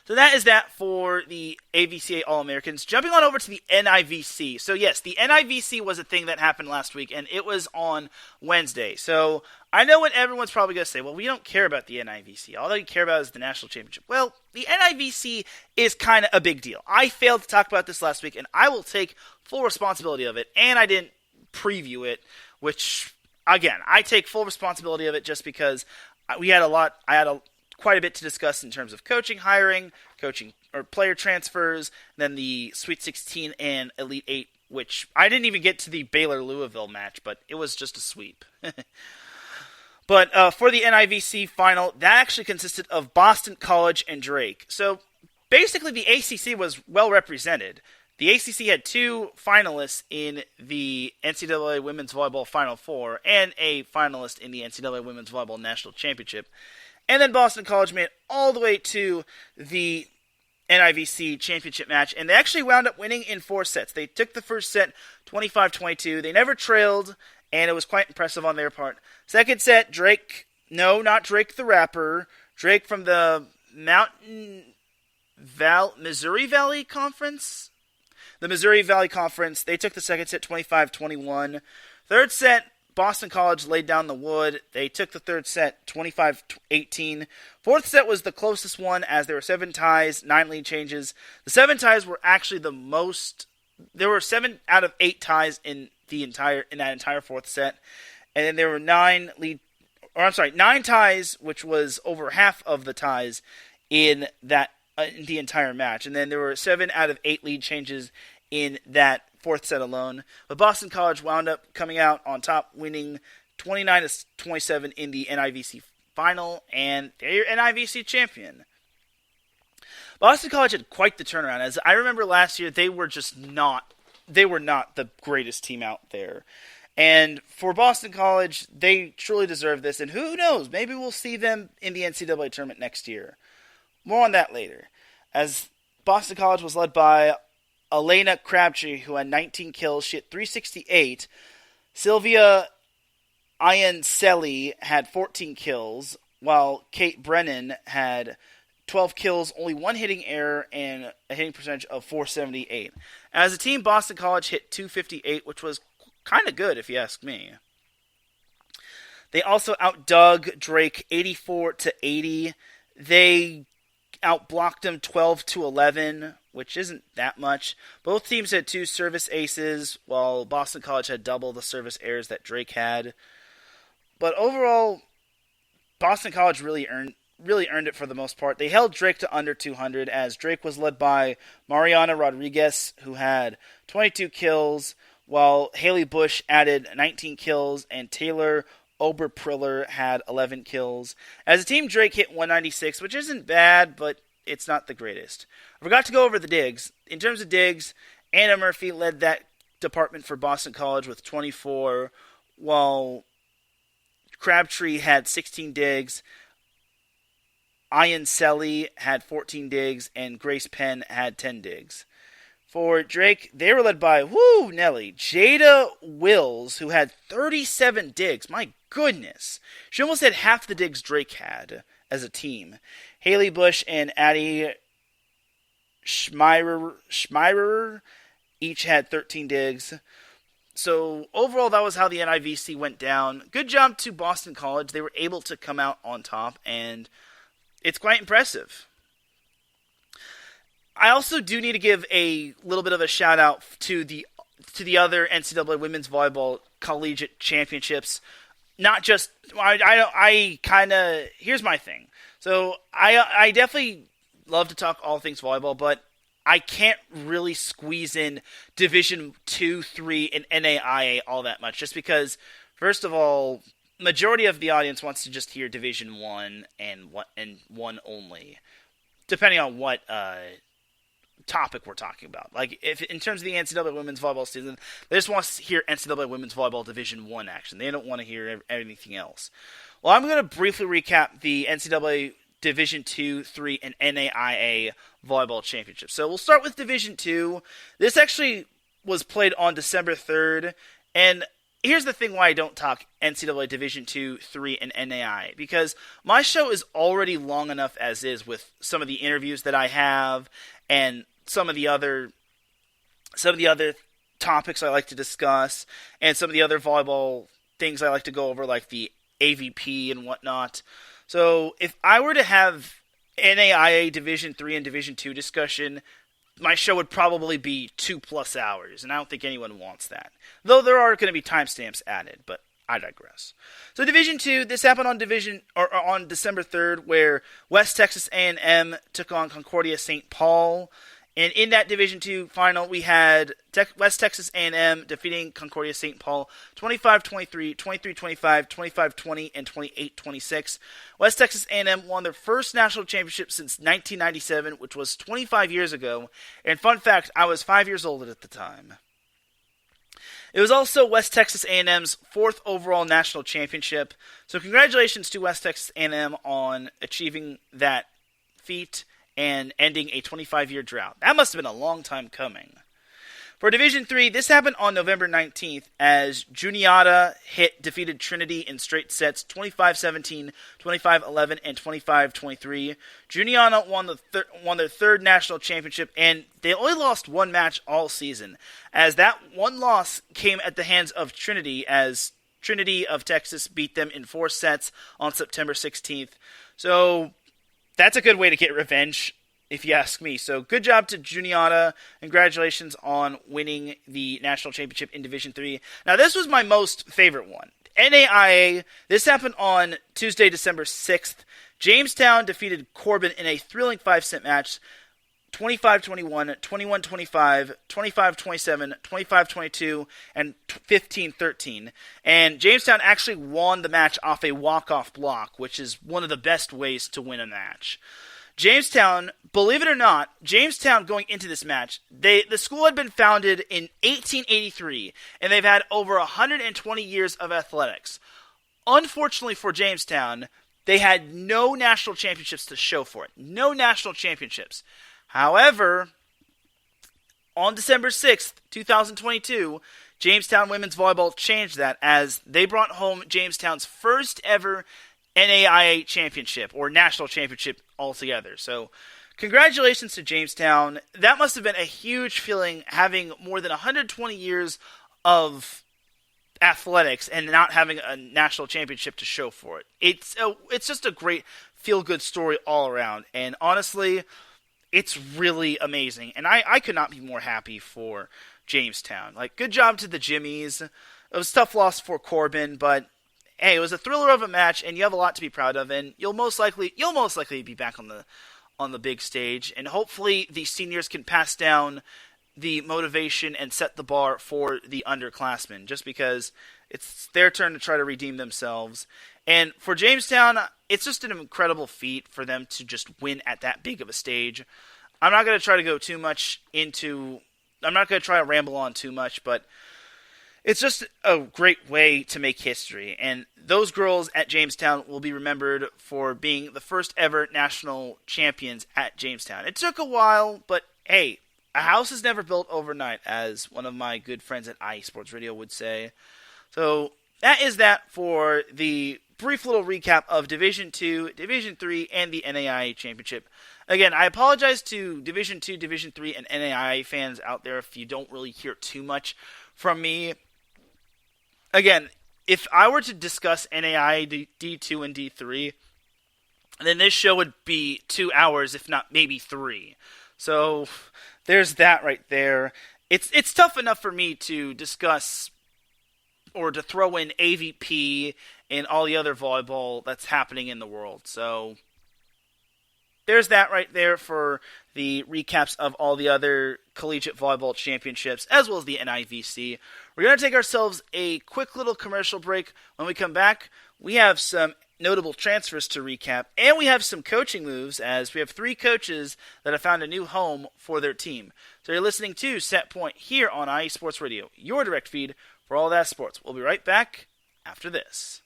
So that is that for the AVCA All-Americans. Jumping on over to the NIVC. So yes, the NIVC was a thing that happened last week, and it was on Wednesday. So I know what everyone's probably going to say, well, we don't care about the NIVC. All that we care about is the National Championship. Well, the NIVC is kind of a big deal. I failed to talk about this last week, and I will take full responsibility of it, and I didn't preview it, which, again, I take full responsibility of it just because I had quite a bit to discuss in terms of coaching, hiring, coaching or player transfers, and then the Sweet 16 and Elite 8, which I didn't even get to the Baylor-Louisville match, but it was just a sweep. But for the NIVC final, that actually consisted of Boston College and Drake. So basically the ACC was well represented. The ACC had 2 finalists in the NCAA Women's Volleyball Final Four and a finalist in the NCAA Women's Volleyball National Championship. And then Boston College made it all the way to the NIVC championship match, and they actually wound up winning in 4 sets. They took the first set 25-22. They never trailed, and it was quite impressive on their part. Second set, not Drake the rapper, Drake from the Missouri Valley Conference? The Missouri Valley Conference, they took the second set 25-21. Third set, Boston College laid down the wood. They took the third set 25-18. Fourth set was the closest one, as there were 7 ties, 9 lead changes. The 7 ties were actually the most. There were 7 out of 8 ties in that entire fourth set, and then there were 9 ties, which was over half of the ties in the entire match, and then there were 7 out of 8 lead changes in that fourth set alone. But Boston College wound up coming out on top, winning 29-27 in the NIVC final, and they're your NIVC champion. Boston College had quite the turnaround. As I remember last year, they were not the greatest team out there. And for Boston College, they truly deserve this, and who knows, maybe we'll see them in the NCAA tournament next year. More on that later. As Boston College was led by Elena Crabtree, who had 19 kills. She had 368. Sylvia Iancelli had 14 kills, while Kate Brennan had 12 kills, only 1 hitting error, and a hitting percentage of .478. As a team, Boston College hit .258, which was kind of good, if you ask me. They also outdug Drake 84-80. They outblocked them 12-11, which isn't that much. Both teams had 2 service aces, while Boston College had double the service errors that Drake had. But overall, Boston College really earned it for the most part. They held Drake to under 200, as Drake was led by Mariana Rodriguez, who had 22 kills, while Haley Bush added 19 kills, and Taylor Oberpriller had 11 kills. As a team, Drake hit 196, which isn't bad, but it's not the greatest. I forgot to go over the digs. In terms of digs, Anna Murphy led that department for Boston College with 24, while Crabtree had 16 digs. Iancelli had 14 digs, and Grace Penn had 10 digs. For Drake, they were led by, Nelly, Jada Wills, who had 37 digs. My goodness. She almost had half the digs Drake had as a team. Haley Bush and Addie Schmeirer each had 13 digs. So overall, that was how the NIVC went down. Good job to Boston College. They were able to come out on top, and it's quite impressive. I also do need to give a little bit of a shout out to the other NCAA women's volleyball collegiate championships. Not just here's my thing. So I definitely love to talk all things volleyball, but I can't really squeeze in Division 2, 3, and NAIA all that much, just because, first of all, majority of the audience wants to just hear Division 1 and one only, depending on what topic we're talking about. Like, if in terms of the NCAA women's volleyball season, they just want to hear NCAA women's volleyball Division 1 action. They don't want to hear anything else. Well, I'm going to briefly recap the NCAA Division 2, 3, and NAIA volleyball championships. So we'll start with Division 2. This actually was played on December 3rd, and here's the thing why I don't talk NCAA Division 2, 3, and NAIA, because my show is already long enough as is with some of the interviews that I have and some of the other topics I like to discuss, and some of the other volleyball things I like to go over, like the AVP and whatnot. So if I were to have NAIA Division 3 and Division 2 discussion, my show would probably be 2+ hours, and I don't think anyone wants that. Though there are going to be timestamps added, but I digress. So Division 2, this happened on December 3rd, where West Texas A&M took on Concordia St. Paul. And in that Division 2 final, we had West Texas A&M defeating Concordia St. Paul 25-23, 23-25, 25-20, and 28-26. West Texas A&M won their first national championship since 1997, which was 25 years ago. And fun fact, I was 5 years old at the time. It was also West Texas A&M's 4th overall national championship. So congratulations to West Texas A&M on achieving that feat and ending a 25-year drought. That must have been a long time coming. For Division 3, this happened on November 19th as Juniata defeated Trinity in straight sets 25-17, 25-11, and 25-23. Juniata won their third national championship, and they only lost one match all season, as that one loss came at the hands of Trinity, as Trinity of Texas beat them in 4 sets on September 16th. So that's a good way to get revenge, if you ask me. So good job to Juniata. Congratulations on winning the national championship in Division 3. Now, this was my most favorite one. NAIA, this happened on Tuesday, December 6th. Jamestown defeated Corbin in a thrilling 5-set match, 25-21, 21-25, 25-27, 25-22, and 15-13. And Jamestown actually won the match off a walk-off block, which is one of the best ways to win a match. Jamestown, believe it or not, Jamestown going into this match, the school had been founded in 1883, and they've had over 120 years of athletics. Unfortunately for Jamestown, they had no national championships to show for it. No national championships. However, on December 6th, 2022, Jamestown Women's Volleyball changed that as they brought home Jamestown's first ever NAIA championship, or national championship altogether. So, congratulations to Jamestown. That must have been a huge feeling, having more than 120 years of athletics and not having a national championship to show for it. It's just a great feel-good story all around, and honestly, it's really amazing, and I could not be more happy for Jamestown. Like, good job to the Jimmies. It was a tough loss for Corbin, but hey, it was a thriller of a match, and you have a lot to be proud of, and you'll most likely be back on the big stage, and hopefully the seniors can pass down the motivation and set the bar for the underclassmen, just because it's their turn to try to redeem themselves. And for Jamestown, it's just an incredible feat for them to just win at that big of a stage. I'm not going to try to ramble on too much, but it's just a great way to make history. And those girls at Jamestown will be remembered for being the first ever national champions at Jamestown. It took a while, but hey, a house is never built overnight, as one of my good friends at IE Sports Radio would say. So that is that for the brief little recap of Division 2, Division 3, and the NAIA Championship. Again, I apologize to Division 2, Division 3, and NAIA fans out there if you don't really hear too much from me. Again, if I were to discuss NAIA D2 and D3, And then this show would be 2 hours, if not maybe 3. So there's that right there. It's tough enough for me to discuss or to throw in AVP and all the other volleyball that's happening in the world. So there's that right there for the recaps of all the other collegiate volleyball championships, as well as the NIVC. We're going to take ourselves a quick little commercial break. When we come back, we have some notable transfers to recap, and we have some coaching moves, as we have 3 coaches that have found a new home for their team. So you're listening to Set Point here on IE Sports Radio, your direct feed for all that sports. We'll be right back after this.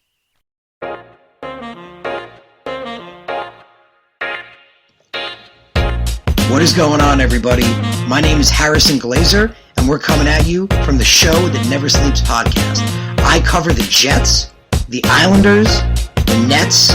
What is going on, everybody? My name is Harrison Glazer, and we're coming at you from the Show That Never Sleeps podcast. I cover the Jets, the Islanders, the Nets,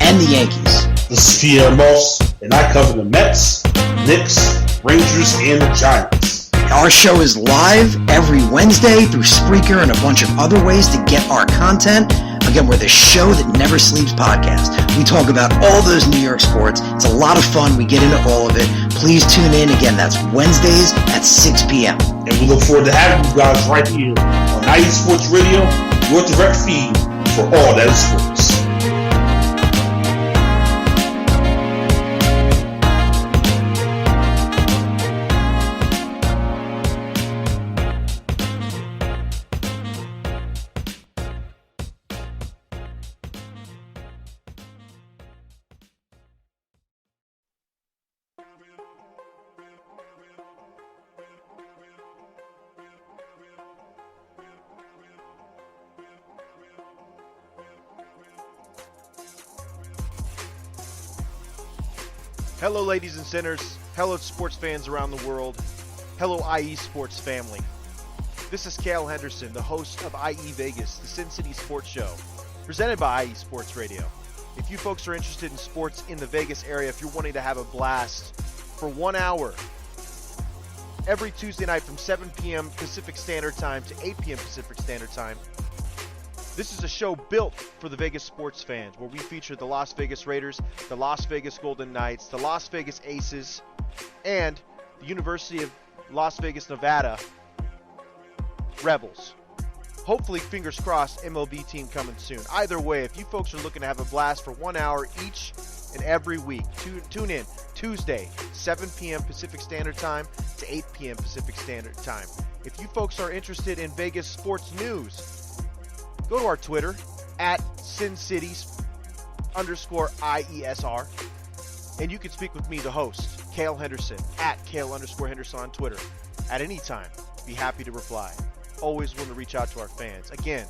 and the Yankees. This is Pierre Moss, and I cover the Mets, Knicks, Rangers, and the Giants. Our show is live every Wednesday through Spreaker and a bunch of other ways to get our content. Again, we're the Show That Never Sleeps podcast. We talk about all those New York sports. It's a lot of fun. We get into all of it. Please tune in. Again, that's Wednesdays at 6 p.m. And we look forward to having you guys right here on IE Sports Radio, your direct feed for all that is sports. Hello, ladies and sinners. Hello, sports fans around the world. Hello, IE Sports family. This is Cale Henderson, the host of IE Vegas, the Sin City Sports Show, presented by IE Sports Radio. If you folks are interested in sports in the Vegas area, if you're wanting to have a blast for 1 hour, every Tuesday night from 7 p.m. Pacific Standard Time to 8 p.m. Pacific Standard Time, this is a show built for the Vegas sports fans, where we feature the Las Vegas Raiders, the Las Vegas Golden Knights, the Las Vegas Aces, and the University of Las Vegas, Nevada Rebels. Hopefully, fingers crossed, MLB team coming soon. Either way, if you folks are looking to have a blast for 1 hour each and every week, tune in Tuesday, 7 p.m. Pacific Standard Time to 8 p.m. Pacific Standard Time. If you folks are interested in Vegas sports news, go to our Twitter, at SinCities_IESR, and you can speak with me, the host, Cale Henderson, at Cale_Henderson on Twitter. At any time, be happy to reply. Always want to reach out to our fans. Again,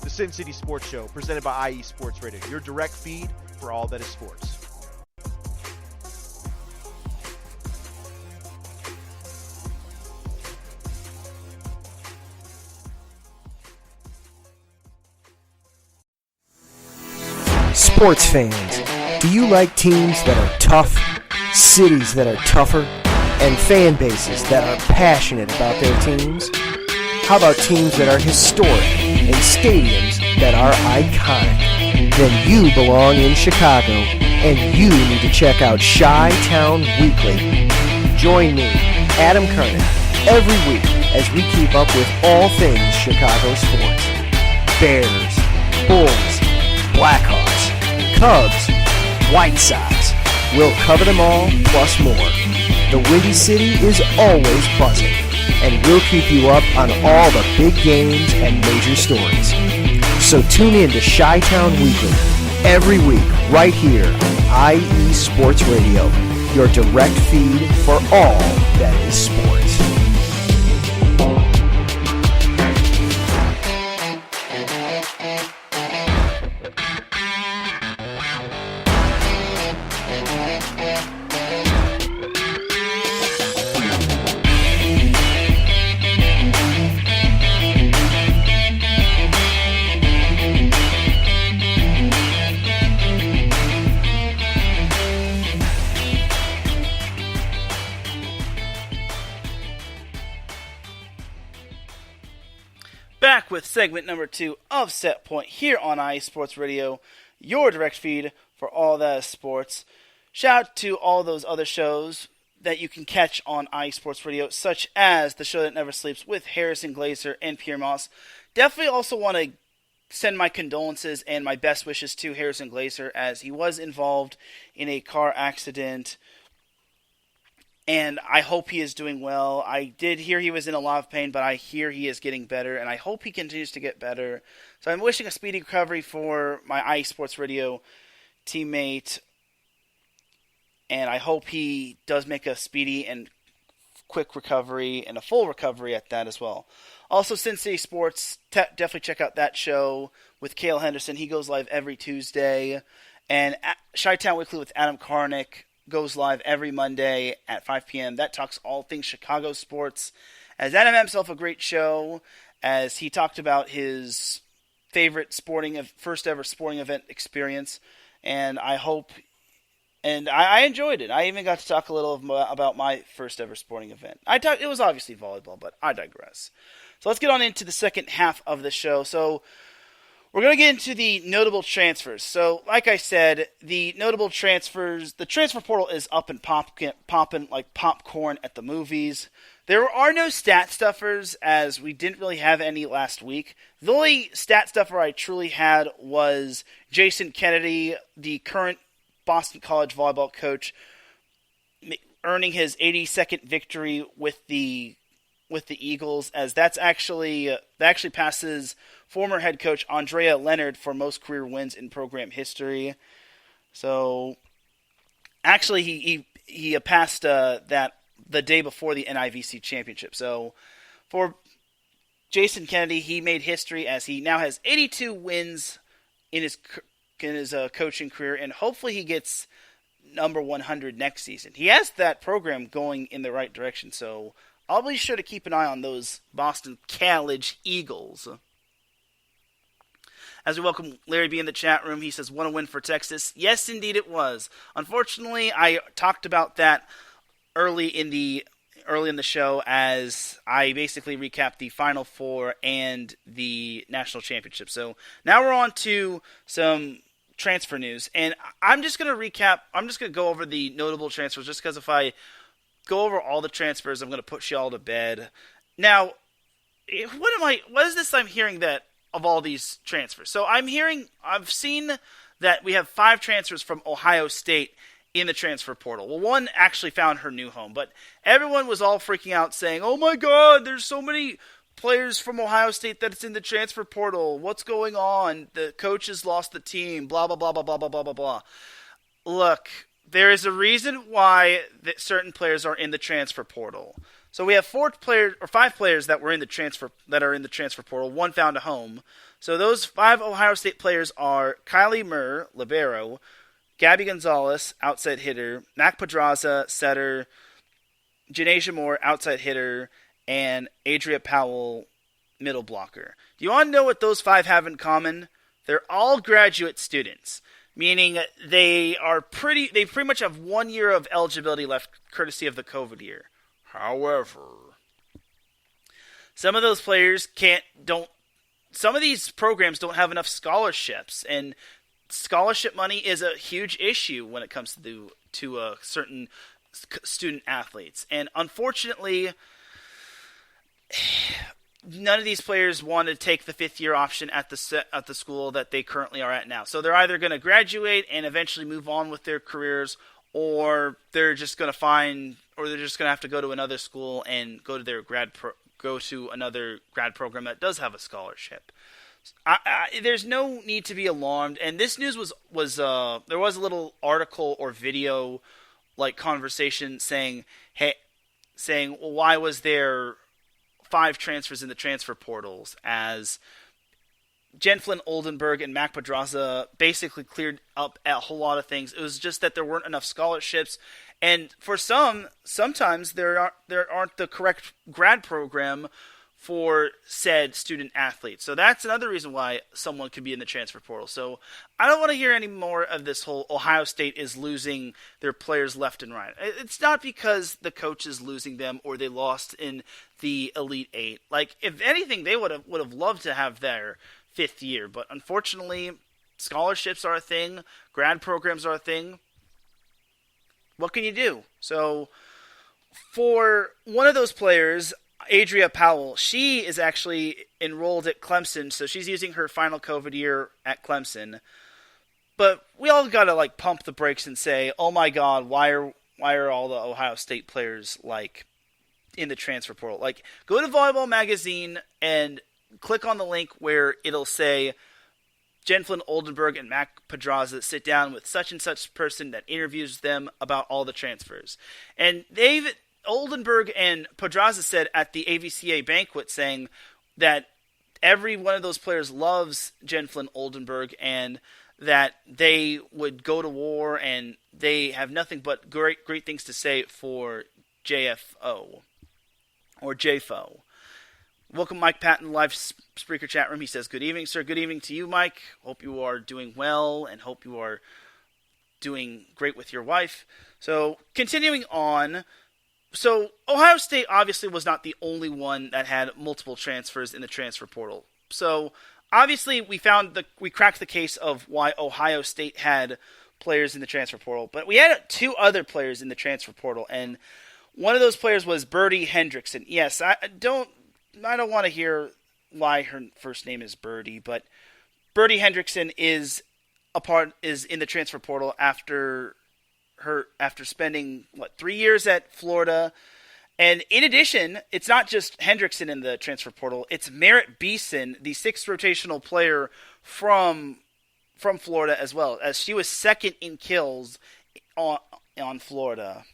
the Sin City Sports Show, presented by IE Sports Radio, your direct feed for all that is sports. Sports fans, do you like teams that are tough, cities that are tougher, and fan bases that are passionate about their teams? How about teams that are historic and stadiums that are iconic? Then you belong in Chicago, and you need to check out Chi-Town Weekly. Join me, Adam Kernan, every week as we keep up with all things Chicago sports. Bears, Bulls, Blackhawks, Cubs, White Sox. We'll cover them all, plus more. The Windy City is always buzzing, and we'll keep you up on all the big games and major stories. So tune in to Chi-Town Weekly every week right here on IE Sports Radio, your direct feed for all that is sports. Back with segment number 2 of Set Point here on IE Sports Radio, your direct feed for All That Is Sports. Shout out to all those other shows that you can catch on IE Sports Radio, such as The Show That Never Sleeps with Harrison Glazer and Pierre Moss. Definitely also want to send my condolences and my best wishes to Harrison Glazer, as he was involved in a car accident, and I hope he is doing well. I did hear he was in a lot of pain, but I hear he is getting better, and I hope he continues to get better. So I'm wishing a speedy recovery for my IE Sports Radio teammate, and I hope he does make a speedy and quick recovery, and a full recovery at that as well. Also, Sin City Sports, definitely check out that show with Cale Henderson. He goes live every Tuesday. And Chi-Town Weekly with Adam Karnick goes live every Monday at 5 p.m. That talks all things Chicago sports. As Adam had himself a great show, as he talked about his favorite first ever sporting event experience. And I enjoyed it. I even got to talk a little about my first ever sporting event. It was obviously volleyball, but I digress. So let's get on into the second half of the show. So we're going to get into the notable transfers. So like I said, the notable transfers, the transfer portal is up and popping like popcorn at the movies. There are no stat stuffers, as we didn't really have any last week. The only stat stuffer I truly had was Jason Kennedy, the current Boston College volleyball coach, earning his 82nd victory with the Eagles, as that actually passes former head coach Andrea Leonard for most career wins in program history. So actually he passed that the day before the NIVC Championship. So for Jason Kennedy, he made history, as he now has 82 wins in his coaching career, and hopefully he gets number 100 next season. He has that program going in the right direction, so I'll be sure to keep an eye on those Boston College Eagles. As we welcome Larry B in the chat room, he says, "What a win for Texas." Yes, indeed it was. Unfortunately, I talked about that early in the show, as I basically recapped the Final Four and the National Championship. So now we're on to some transfer news, and I'm just going to recap. I'm just going to go over the notable transfers, just because if I go over all the transfers, I'm going to put you all to bed. Now, what is this I'm hearing that of all these transfers? So I've seen that we have 5 transfers from Ohio State in the transfer portal. Well, one actually found her new home, but everyone was all freaking out saying, "Oh my God, there's so many players from Ohio State that's in the transfer portal. What's going on? The coach has lost the team, blah, blah, blah, blah, blah, blah, blah, blah, blah." Look, there is a reason why that certain players are in the transfer portal. So we have 5 players that are in the transfer portal. One found a home. So those 5 Ohio State players are Kylie Murr, libero, Gabby Gonzalez, outside hitter, Mac Pedraza, setter, Janasia Moore, outside hitter, and Adria Powell, middle blocker. Do you want to know what those 5 have in common? They're all graduate students, meaning they pretty much have 1 year of eligibility left, courtesy of the COVID year. However, some of those players some of these programs don't have enough scholarships, and scholarship money is a huge issue when it comes to certain student athletes. And unfortunately, none of these players want to take the 5th-year option at the school that they currently are at now. So they're either going to graduate and eventually move on with their careers, or they're just going to have to go to another school and go to another grad program that does have a scholarship. There's no need to be alarmed. And this news was there was a little article or video like conversation saying, well, why was there 5 transfers in the transfer portals, as Jen Flynn Oldenburg and Mac Pedraza basically cleared up a whole lot of things. It was just that there weren't enough scholarships, and for sometimes there aren't the correct grad program for said student athletes. So that's another reason why someone could be in the transfer portal. So I don't want to hear any more of this whole Ohio State is losing their players left and right. It's not because the coach is losing them or they lost in the Elite Eight. Like, if anything, they would have loved to have their 5th year. But unfortunately, scholarships are a thing, grad programs are a thing. What can you do? So for one of those players, Adria Powell, she is actually enrolled at Clemson, so she's using her final COVID year at Clemson. But we all got to pump the brakes and say, "Oh my God, why are all the Ohio State players in the transfer portal?" Go to Volleyball Magazine and click on the link where it'll say Jen Flynn Oldenburg and Mac Pedraza sit down with such and such person that interviews them about all the transfers. And Oldenburg and Pedraza said at the AVCA banquet saying that every one of those players loves Jen Flynn Oldenburg and that they would go to war and they have nothing but great things to say for JFO or JFO. Welcome, Mike Patton, live Spreaker chat room. He says, "Good evening, sir." Good evening to you, Mike. Hope you are doing well and hope you are doing great with your wife. So, continuing on. So, Ohio State obviously was not the only one that had multiple transfers in the transfer portal. So, obviously, we cracked the case of why Ohio State had players in the transfer portal. But we had two other players in the transfer portal, and one of those players was Birdie Hendrickson. Yes, I don't want to hear why her first name is Birdie, but Birdie Hendrickson is in the transfer portal after spending 3 years at Florida. And in addition, it's not just Hendrickson in the transfer portal, it's Merritt Beeson, the sixth rotational player from Florida as well, as she was second in kills on Florida.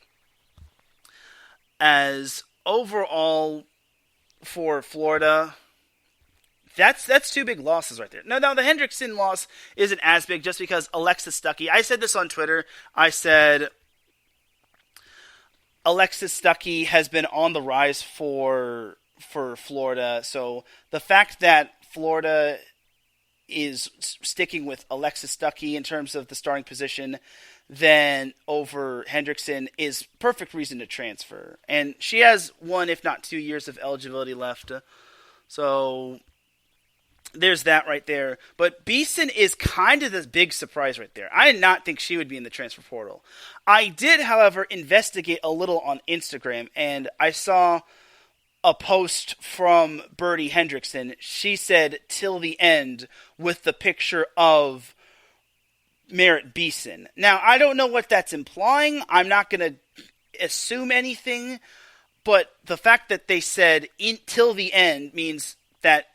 As overall for Florida, that's two big losses right there. Now the Hendrickson loss isn't as big just because Alexis Stuckey, I said this on Twitter, I said Alexis Stuckey has been on the rise for Florida, so the fact that Florida is sticking with Alexis Stuckey in terms of the starting position then over Hendrickson is perfect reason to transfer. And she has 1, if not 2 years of eligibility left. So there's that right there. But Beeson is kind of the big surprise right there. I did not think she would be in the transfer portal. I did, however, investigate a little on Instagram, and I saw a post from Birdie Hendrickson. She said, "till the end," with the picture of Merritt Beeson. Now, I don't know what that's implying. I'm not going to assume anything, but the fact that they said "till the end" means that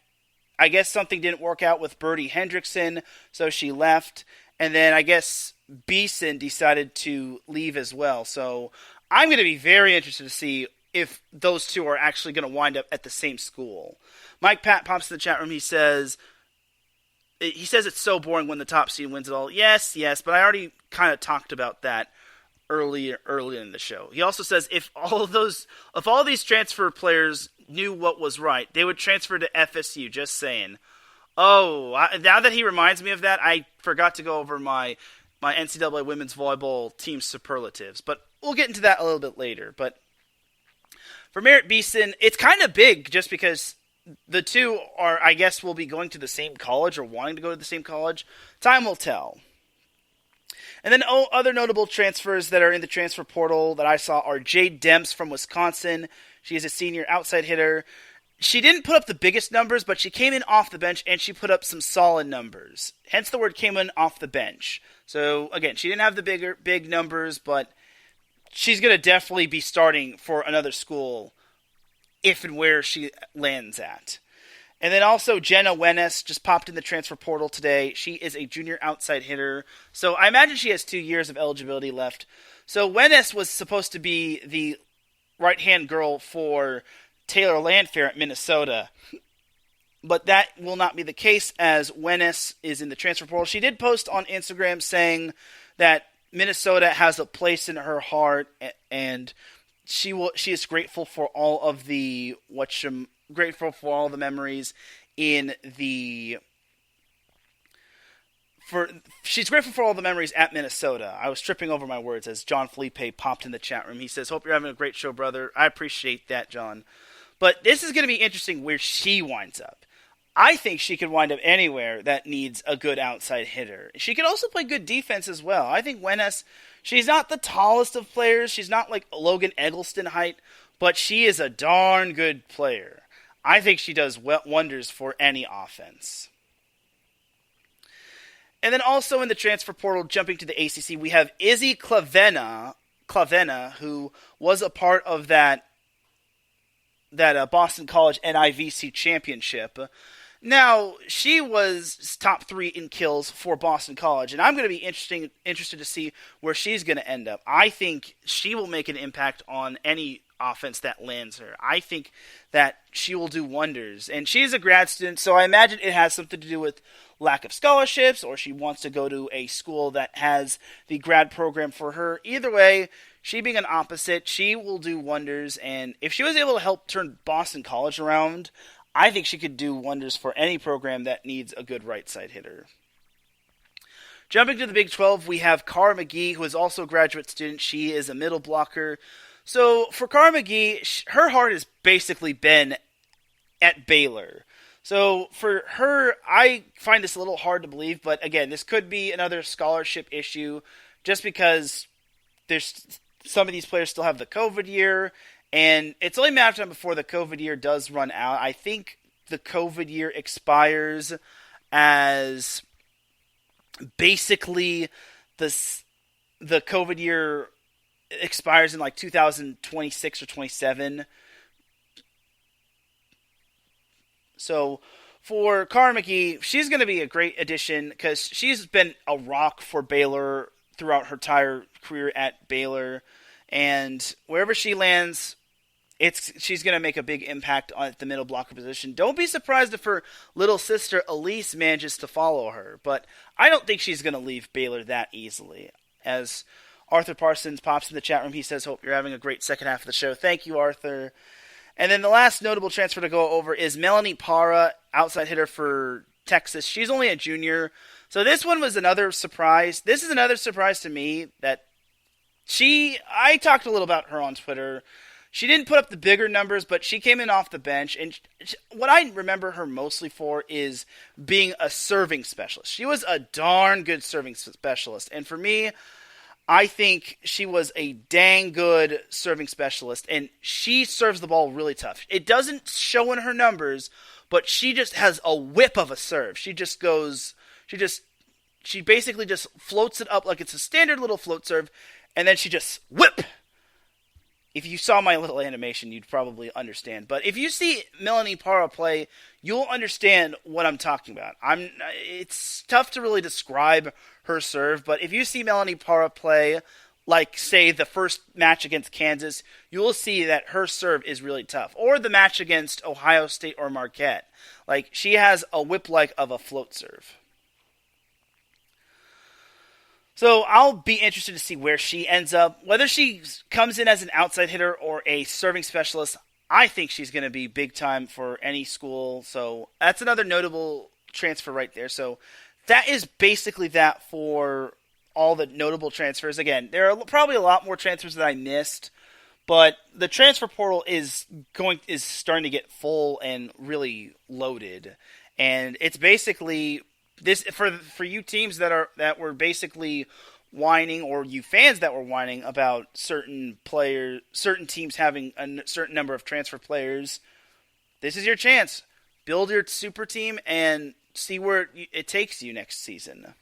I guess something didn't work out with Birdie Hendrickson, so she left, and then I guess Beeson decided to leave as well. So I'm going to be very interested to see if those two are actually going to wind up at the same school. Mike Pat pops in the chat room. He says it's so boring when the top seed wins it all. Yes, but I already kind of talked about that earlier in the show. He also says if all these transfer players knew what was right, they would transfer to FSU. Just saying. Oh, now that he reminds me of that, I forgot to go over my NCAA women's volleyball team superlatives. But we'll get into that a little bit later. But for Merritt Beeson, it's kind of big just because the two are, I guess, will be going to the same college or wanting to go to the same college. Time will tell. And then other notable transfers that are in the transfer portal that I saw are Jade Demps from Wisconsin. She is a senior outside hitter. She didn't put up the biggest numbers, but she came in off the bench and she put up some solid numbers. Hence the word came in off the bench. So again, she didn't have the big numbers, but she's going to definitely be starting for another school if and where she lands at. And then also Jenna Wennes just popped in the transfer portal today. She is a junior outside hitter. So I imagine she has 2 years of eligibility left. So Wennes was supposed to be the right-hand girl for Taylor Landfair at Minnesota. But that will not be the case as Wennes is in the transfer portal. She did post on Instagram saying that Minnesota has a place in her heart and she is grateful for all of the memories in the she's grateful for all the memories at Minnesota. I was tripping over my words as John Felipe popped in the chat room. He says, "Hope you're having a great show, brother." I appreciate that, John. But this is going to be interesting where she winds up. I think she could wind up anywhere that needs a good outside hitter. She could also play good defense as well. I think Wenas, she's not the tallest of players. She's not like Logan Eggelston height, but she is a darn good player. I think she does wonders for any offense. And then also in the transfer portal, jumping to the ACC, we have Izzy Clavena, who was a part of that Boston College NIVC Championship. Now, she was top 3 in kills for Boston College, and I'm going to be interested to see where she's going to end up. I think she will make an impact on any offense that lands her. I think that she will do wonders. And she's a grad student, so I imagine it has something to do with lack of scholarships, or she wants to go to a school that has the grad program for her. Either way, she being an opposite, she will do wonders. And if she was able to help turn Boston College around, I think she could do wonders for any program that needs a good right side hitter. Jumping to the Big 12, we have Cara McGee, who is also a graduate student. She is a middle blocker. So for Cara McGee, her heart has basically been at Baylor. So for her, I find this a little hard to believe, but again, this could be another scholarship issue just because there's some of these players still have the COVID year, and it's only a matter of time before the COVID year does run out. I think the COVID year expires as basically the COVID year expires in like 2026 or 27. So for Cara McGee, she's going to be a great addition because she's been a rock for Baylor throughout her entire career at Baylor. And wherever she lands, she's going to make a big impact on the middle blocker position. Don't be surprised if her little sister Elise manages to follow her. But I don't think she's going to leave Baylor that easily. As Arthur Parsons pops in the chat room, he says, hope you're having a great second half of the show. Thank you, Arthur. And then the last notable transfer to go over is Melanie Parra, outside hitter for Texas. She's only a junior. So this one was another surprise. This is another surprise to me that I talked a little about her on Twitter. She didn't put up the bigger numbers, but she came in off the bench. And what I remember her mostly for is being a serving specialist. She was a darn good serving specialist. And for me, I think she was a dang good serving specialist, and she serves the ball really tough. It doesn't show in her numbers, but she just has a whip of a serve. She basically just floats it up like it's a standard little float serve, and then she just whip. If you saw my little animation, you'd probably understand. But if you see Melanie Parra play, you'll understand what I'm talking about. It's tough to really describe her serve, but if you see Melanie Parra play, like, say, the first match against Kansas, you'll see that her serve is really tough. Or the match against Ohio State or Marquette. Like, she has a whip-like of a float serve. So I'll be interested to see where she ends up. Whether she comes in as an outside hitter or a serving specialist, I think she's going to be big time for any school. So that's another notable transfer right there. So that is basically that for all the notable transfers. Again, there are probably a lot more transfers that I missed, but the transfer portal is starting to get full and really loaded. And it's basically this for you teams that were basically whining, or you fans that were whining about certain teams having a certain number of transfer players. This is your chance. Build your super team and see where it takes you next season.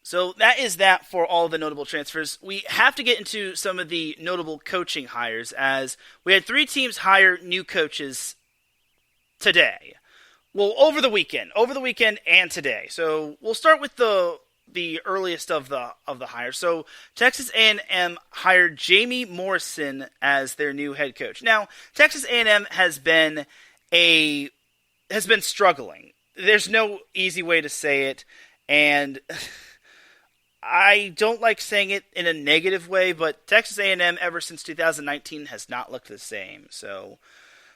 So that is that for all the notable transfers. We have to get into some of the notable coaching hires, as we had 3 teams hire new coaches today. Well, over the weekend and today. So we'll start with the earliest of the hires. So Texas A&M hired Jamie Morrison as their new head coach. Now, Texas A&M has been struggling. There's no easy way to say it, and I don't like saying it in a negative way, but Texas A&M ever since 2019 has not looked the same. So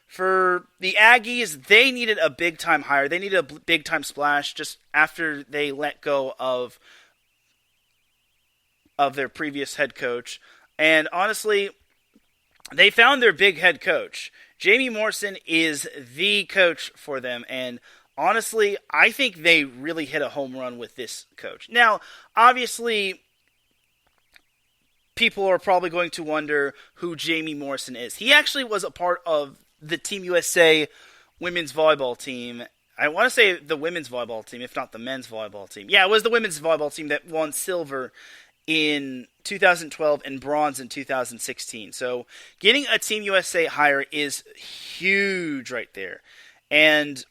for the Aggies, they needed a big-time hire. They needed a big-time splash just after they let go of their previous head coach. And honestly, they found their big head coach Jamie Morrison is the coach for them, and honestly, I think they really hit a home run with this coach. Now, obviously, people are probably going to wonder who Jamie Morrison is. He actually was a part of the Team USA women's volleyball team. I want to say the women's volleyball team, if not the men's volleyball team. Yeah, it was the women's volleyball team that won silver in 2012 and bronze in 2016. So getting a Team USA hire is huge right there. And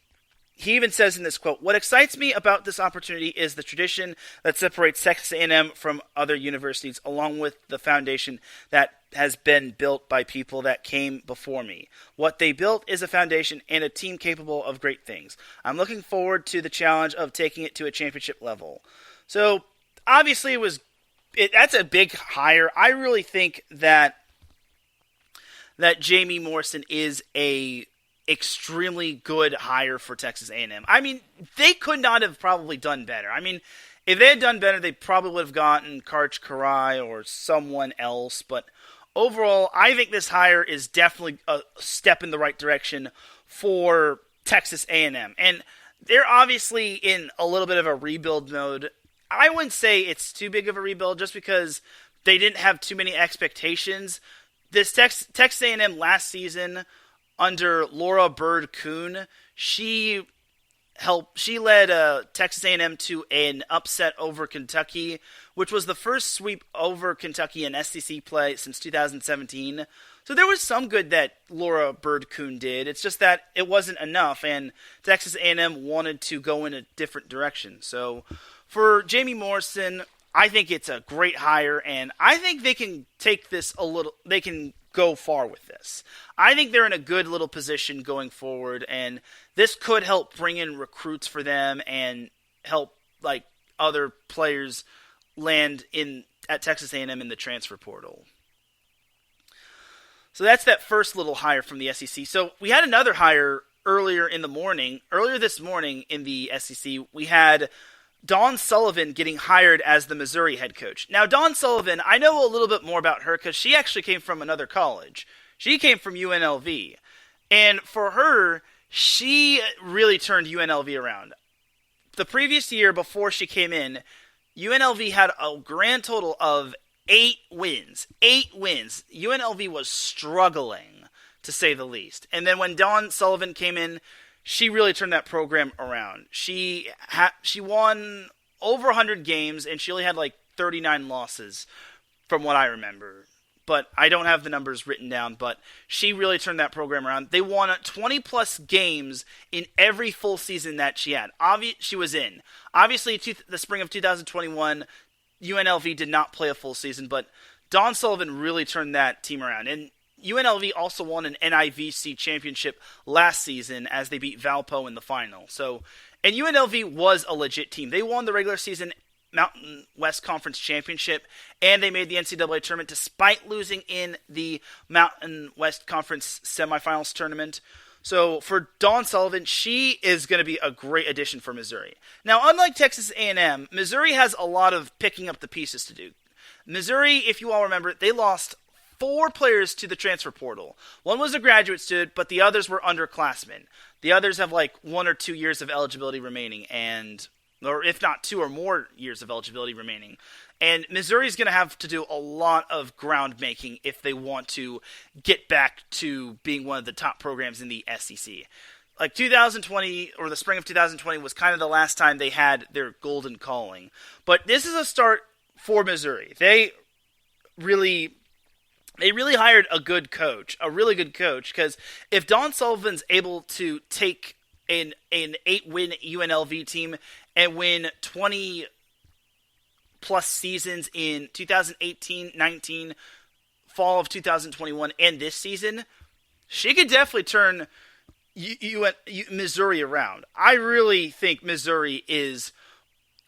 he even says in this quote, "What excites me about this opportunity is the tradition that separates Texas A&M from other universities, along with the foundation that has been built by people that came before me. What they built is a foundation and a team capable of great things. I'm looking forward to the challenge of taking it to a championship level." So obviously that's a big hire. I really think that Jamie Morrison is a extremely good hire for Texas A&M. I mean, they could not have probably done better. I mean, if they had done better, they probably would have gotten Karch Karai or someone else. But overall, I think this hire is definitely a step in the right direction for Texas A&M. And they're obviously in a little bit of a rebuild mode. I wouldn't say it's too big of a rebuild just because they didn't have too many expectations. This Texas A&M last season under Laura Bird-Kuhn, she led Texas A&M to an upset over Kentucky, which was the first sweep over Kentucky in SEC play since 2017. So there was some good that Laura Bird-Kuhn did. It's just that it wasn't enough, and Texas A&M wanted to go in a different direction. So for Jamie Morrison, I think it's a great hire, and I think they can take this they can go far with this. I think they're in a good little position going forward, and this could help bring in recruits for them and help other players land at Texas A&M in the transfer portal. So that's that first little hire from the SEC. So we had another hire earlier this morning in the SEC. We had Dawn Sullivan getting hired as the Missouri head coach. Now, Dawn Sullivan, I know a little bit more about her because she actually came from another college. She came from UNLV. And for her, she really turned UNLV around. The previous year before she came in, UNLV had a grand total of 8 wins. 8 wins. UNLV was struggling, to say the least. And then when Dawn Sullivan came in, she really turned that program around. She won over 100 games, and she only had 39 losses from what I remember. But I don't have the numbers written down, but she really turned that program around. They won 20-plus games in every full season that she had. She was in. Obviously, the spring of 2021, UNLV did not play a full season, but Dawn Sullivan really turned that team around. And UNLV also won an NIVC Championship last season as they beat Valpo in the final. And UNLV was a legit team. They won the regular season Mountain West Conference Championship, and they made the NCAA tournament despite losing in the Mountain West Conference semifinals tournament. So for Dawn Sullivan, she is going to be a great addition for Missouri. Now, unlike Texas A&M, Missouri has a lot of picking up the pieces to do. Missouri, if you all remember, they lost 4 players to the transfer portal. One was a graduate student, but the others were underclassmen. The others have 1 or 2 years of eligibility remaining, or if not 2 or more years of eligibility remaining. And Missouri's going to have to do a lot of ground making if they want to get back to being one of the top programs in the SEC. 2020, or the spring of 2020, was kind of the last time they had their golden calling. But this is a start for Missouri. They really hired a really good coach, because if Dawn Sullivan's able to take an 8-win UNLV team and win 20-plus seasons in 2018, 19, fall of 2021, and this season, she could definitely turn Missouri around. I really think Missouri is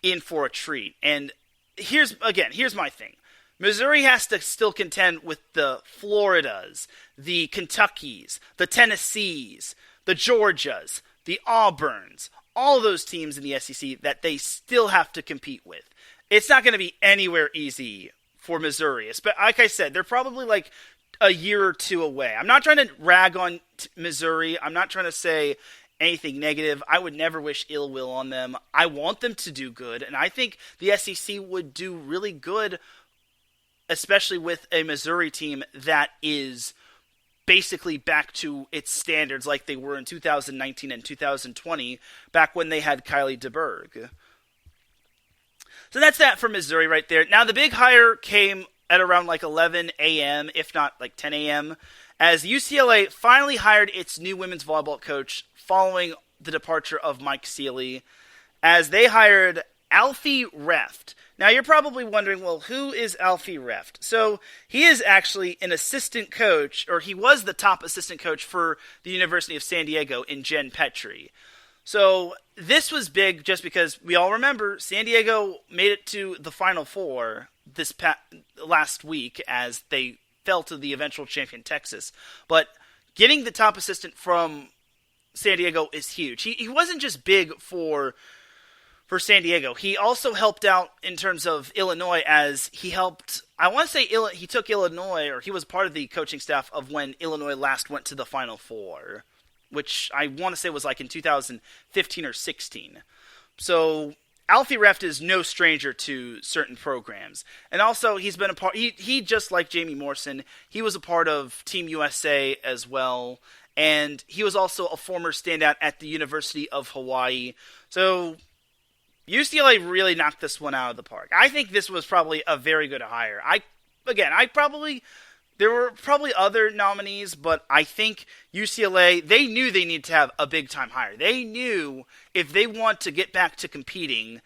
in for a treat. And here's my thing. Missouri has to still contend with the Floridas, the Kentuckys, the Tennessees, the Georgias, the Auburns, all of those teams in the SEC that they still have to compete with. It's not going to be anywhere easy for Missouri. Like I said, they're probably a year or two away. I'm not trying to rag on Missouri. I'm not trying to say anything negative. I would never wish ill will on them. I want them to do good, and I think the SEC would do really good, especially with a Missouri team that is basically back to its standards like they were in 2019 and 2020, back when they had Kylie DeBerg. So that's that for Missouri right there. Now, the big hire came at around like 11 a.m., if not like 10 a.m., as UCLA finally hired its new women's volleyball coach following the departure of Mike Sealy, as they hired Alfie Reft. Now, you're probably wondering, well, who is Alfie Reft? So, he is actually an assistant coach, or he was the top assistant coach for the University of San Diego in Jen Petrie. So, this was big just because we all remember San Diego made it to the Final Four this last week as they fell to the eventual champion Texas. But getting the top assistant from San Diego is huge. He wasn't just big for San Diego. He also helped out in terms of Illinois, as he helped, I want to say he took Illinois, or he was part of the coaching staff of when Illinois last went to the Final Four, which I want to say was like in 2015 or 16. So Alfie Reft is no stranger to certain programs. And also, he's been a part, he just like Jamie Morrison, he was a part of Team USA as well. And he was also a former standout at the University of Hawaii. So UCLA really knocked this one out of the park. I think this was probably a very good hire. There were probably other nominees, but I think UCLA, they knew they needed to have a big-time hire. They knew if they want to get back to competing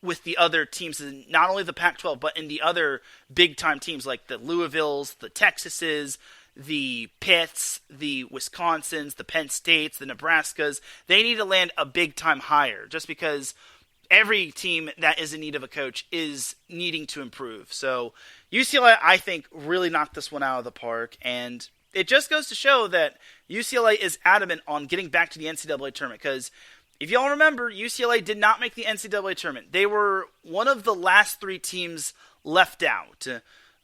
with the other teams, not only the Pac-12, but in the other big-time teams like the Louisvilles, the Texases, the Pitts, the Wisconsins, the Penn States, the Nebraskas, they need to land a big-time hire just because every team that is in need of a coach is needing to improve. So UCLA, I think, really knocked this one out of the park, and it just goes to show that UCLA is adamant on getting back to the NCAA tournament, because if y'all remember, UCLA did not make the NCAA tournament. They were one of the last three teams left out.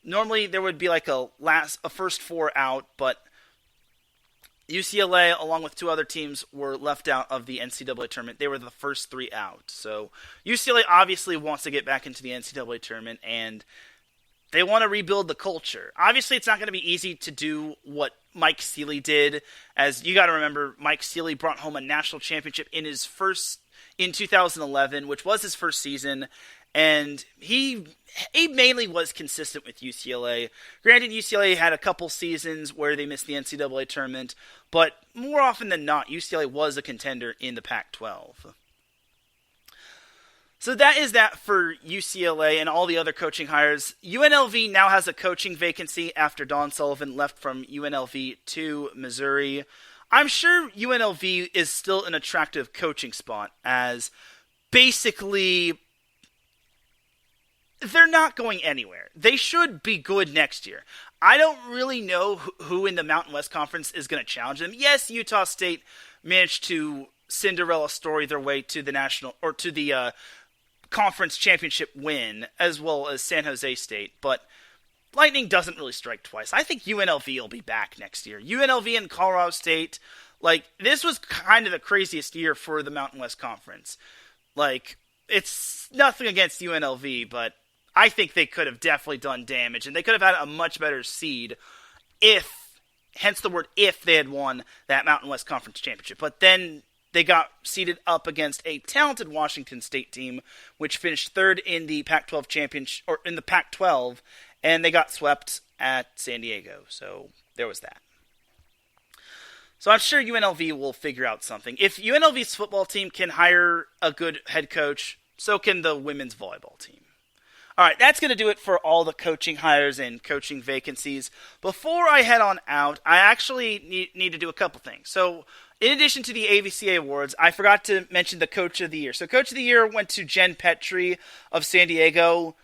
Normally, there would be like a first four out, but UCLA, along with two other teams, were left out of the NCAA tournament. They were the first three out. So UCLA obviously wants to get back into the NCAA tournament, and they want to rebuild the culture. Obviously, it's not going to be easy to do what Mike Sealy did, as you got to remember, Mike Sealy brought home a national championship in 2011, which was his first season, and he mainly was consistent with UCLA. Granted, UCLA had a couple seasons where they missed the NCAA tournament, but more often than not, UCLA was a contender in the Pac-12. So that is that for UCLA and all the other coaching hires. UNLV now has a coaching vacancy after Don Sullivan left from UNLV to Missouri. I'm sure UNLV is still an attractive coaching spot, as basically they're not going anywhere. They should be good next year. I don't really know who in the Mountain West Conference is going to challenge them. Yes, Utah State managed to Cinderella story their way to the conference championship win, as well as San Jose State, but lightning doesn't really strike twice. I think UNLV will be back next year. UNLV and Colorado State, this was kind of the craziest year for the Mountain West Conference. It's nothing against UNLV, but I think they could have definitely done damage, and they could have had a much better seed hence the word if, they had won that Mountain West Conference championship. But then they got seeded up against a talented Washington State team, which finished third in the Pac-12 championship, or in the Pac-12, and they got swept at San Diego. So there was that. So I'm sure UNLV will figure out something. If UNLV's football team can hire a good head coach, so can the women's volleyball team. All right, that's going to do it for all the coaching hires and coaching vacancies. Before I head on out, I actually need to do a couple things. So in addition to the AVCA awards, I forgot to mention the Coach of the Year. So Coach of the Year went to Jen Petrie of San Diego.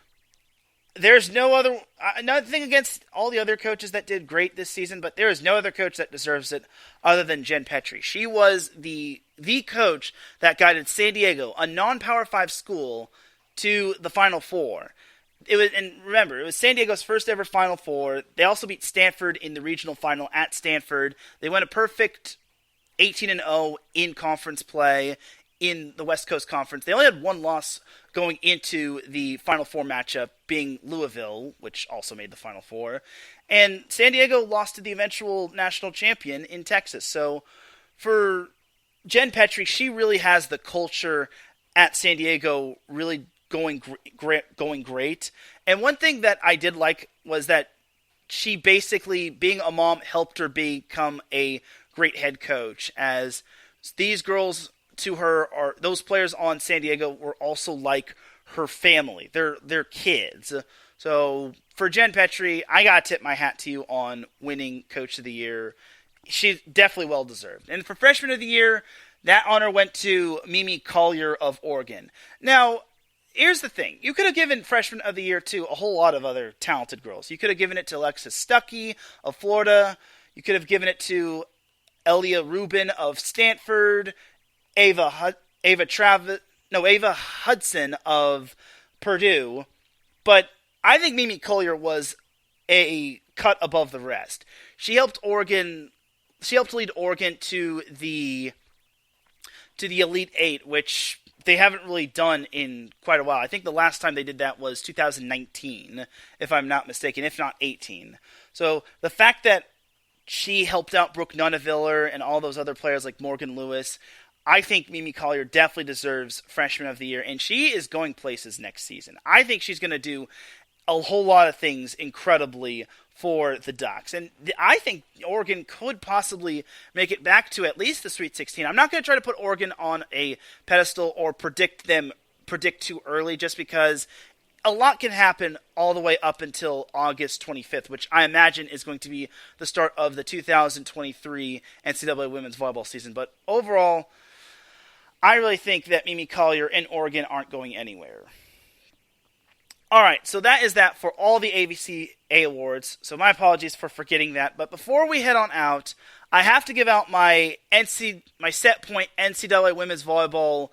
There's nothing against all the other coaches that did great this season, but there is no other coach that deserves it other than Jen Petrie. She was the coach that guided San Diego, a non-Power 5 school, to the Final Four. and remember, it was San Diego's first ever Final Four. They also beat Stanford in the regional final at Stanford. They went a perfect 18-0 in conference play in the West Coast Conference. They only had one loss going into the Final Four matchup, being Louisville, which also made the Final Four. And San Diego lost to the eventual national champion in Texas. So for Jen Petrie, she really has the culture at San Diego really going great. And one thing that I did like was that she basically, being a mom, helped her become a great head coach, as these girls to her, are those players on San Diego, were also like her family. They're kids. So for Jen Petrie, I gotta tip my hat to you on winning Coach of the Year. She's definitely well deserved. And for Freshman of the Year, that honor went to Mimi Collier of Oregon. Now, here's the thing. You could have given Freshman of the Year to a whole lot of other talented girls. You could have given it to Alexis Stuckey of Florida. You could have given it to Elia Rubin of Stanford. Ava Hudson of Purdue. But I think Mimi Collier was a cut above the rest. She helped lead Oregon to the Elite Eight, which they haven't really done in quite a while. I think the last time they did that was 2019, if I'm not mistaken, if not 18. So the fact that she helped out Brooke Nuneviller and all those other players like Morgan Lewis, I think Mimi Collier definitely deserves Freshman of the Year, and she is going places next season. I think she's going to do a whole lot of things incredibly for the Ducks. And I think Oregon could possibly make it back to at least the Sweet 16. I'm not going to try to put Oregon on a pedestal or predict too early, just because a lot can happen all the way up until August 25th, which I imagine is going to be the start of the 2023 NCAA women's volleyball season. But overall, I really think that Mimi Collier and Oregon aren't going anywhere. All right, so that is that for all the AVCA awards. So my apologies for forgetting that. But before we head on out, I have to give out my set point NCAA women's volleyball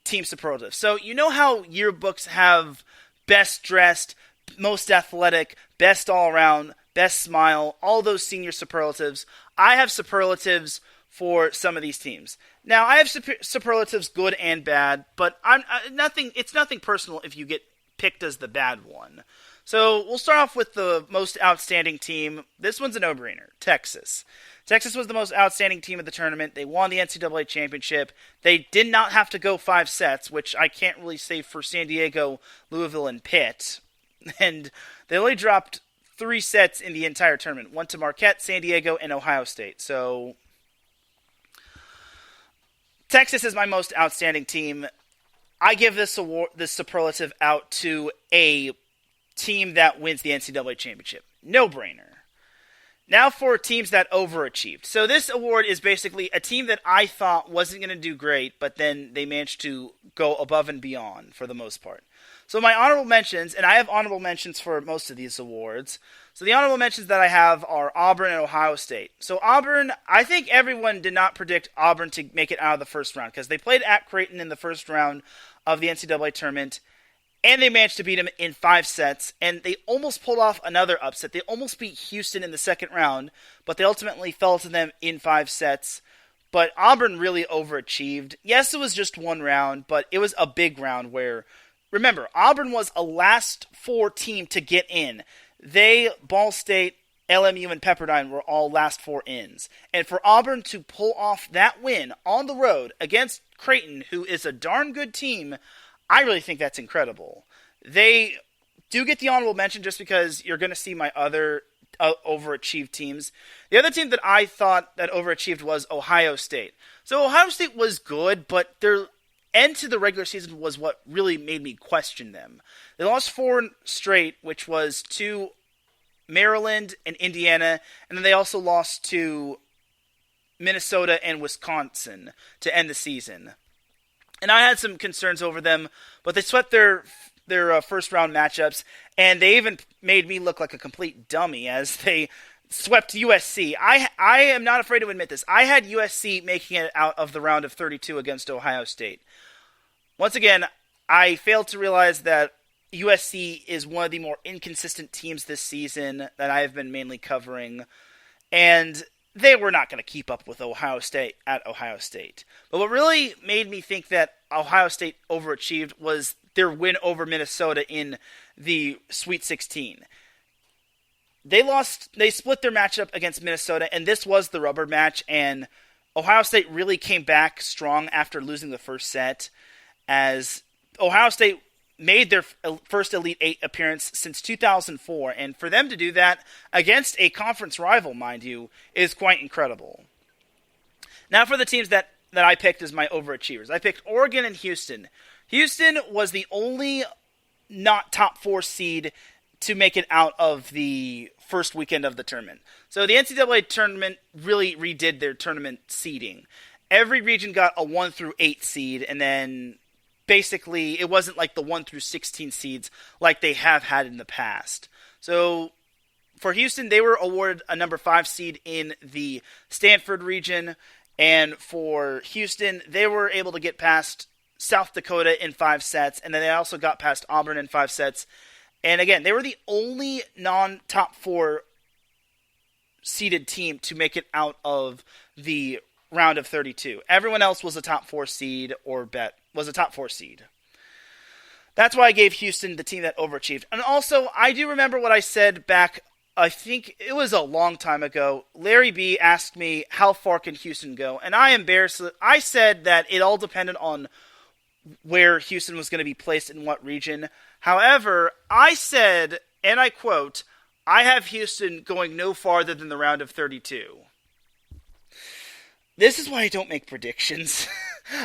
team superlative. So you know how yearbooks have best dressed, most athletic, best all around, best smile, all those senior superlatives. I have superlatives for some of these teams. Now, I have superlatives good and bad, but it's nothing personal if you get picked as the bad one. So we'll start off with the most outstanding team. This one's a no-brainer, Texas. Texas was the most outstanding team of the tournament. They won the NCAA Championship. They did not have to go 5 sets, which I can't really say for San Diego, Louisville, and Pitt. And they only dropped 3 sets in the entire tournament. One to Marquette, San Diego, and Ohio State. So Texas is my most outstanding team. I give this superlative out to a team that wins the NCAA Championship. No-brainer. Now for teams that overachieved. So this award is basically a team that I thought wasn't going to do great, but then they managed to go above and beyond for the most part. So my honorable mentions, and I have honorable mentions for most of these awards. So the honorable mentions that I have are Auburn and Ohio State. So Auburn, I think everyone did not predict Auburn to make it out of the first round, because they played at Creighton in the first round of the NCAA tournament, and they managed to beat them in 5 sets, and they almost pulled off another upset. They almost beat Houston in the second round, but they ultimately fell to them in 5 sets. But Auburn really overachieved. Yes, it was just one round, but it was a big round where, remember, Auburn was a last 4 team to get in. They, Ball State, LMU, and Pepperdine were all last 4 ins. And for Auburn to pull off that win on the road against Creighton, who is a darn good team, I really think that's incredible. They do get the honorable mention just because you're going to see my other overachieved teams. The other team that I thought that overachieved was Ohio State. So Ohio State was good, but their end to the regular season was what really made me question them. They lost 4 straight, which was to Maryland and Indiana, and then they also lost to Minnesota and Wisconsin to end the season. And I had some concerns over them, but they swept their first round matchups, and they even made me look like a complete dummy as they swept USC. I am not afraid to admit this. I had USC making it out of the round of 32 against Ohio State. Once again, I failed to realize that USC is one of the more inconsistent teams this season that I have been mainly covering, and they were not going to keep up with Ohio State at Ohio State. But what really made me think that Ohio State overachieved was their win over Minnesota in the Sweet 16. They split their matchup against Minnesota, and this was the rubber match, and Ohio State really came back strong after losing the first set, as Ohio State made their first Elite Eight appearance since 2004, and for them to do that against a conference rival, mind you, is quite incredible. Now for the teams that I picked as my overachievers. I picked Oregon and Houston. Houston was the only not top 4 seed to make it out of the first weekend of the tournament. So the NCAA tournament really redid their tournament seeding. Every region got a 1 through 8 seed, and then basically it wasn't like the 1 through 16 seeds like they have had in the past. So for Houston, they were awarded a number 5 seed in the Stanford region, and for Houston, they were able to get past South Dakota in 5 sets, and then they also got past Auburn in 5 sets. And again, they were the only non-top 4 seeded team to make it out of the round of 32. Everyone else was a top 4 seed was a top 4 seed. That's why I gave Houston the team that overachieved. And also, I do remember what I said back, I think it was a long time ago. Larry B asked me, how far can Houston go? And I said that it all depended on where Houston was going to be placed in what region. However, I said, and I quote, I have Houston going no farther than the round of 32. This is why I don't make predictions.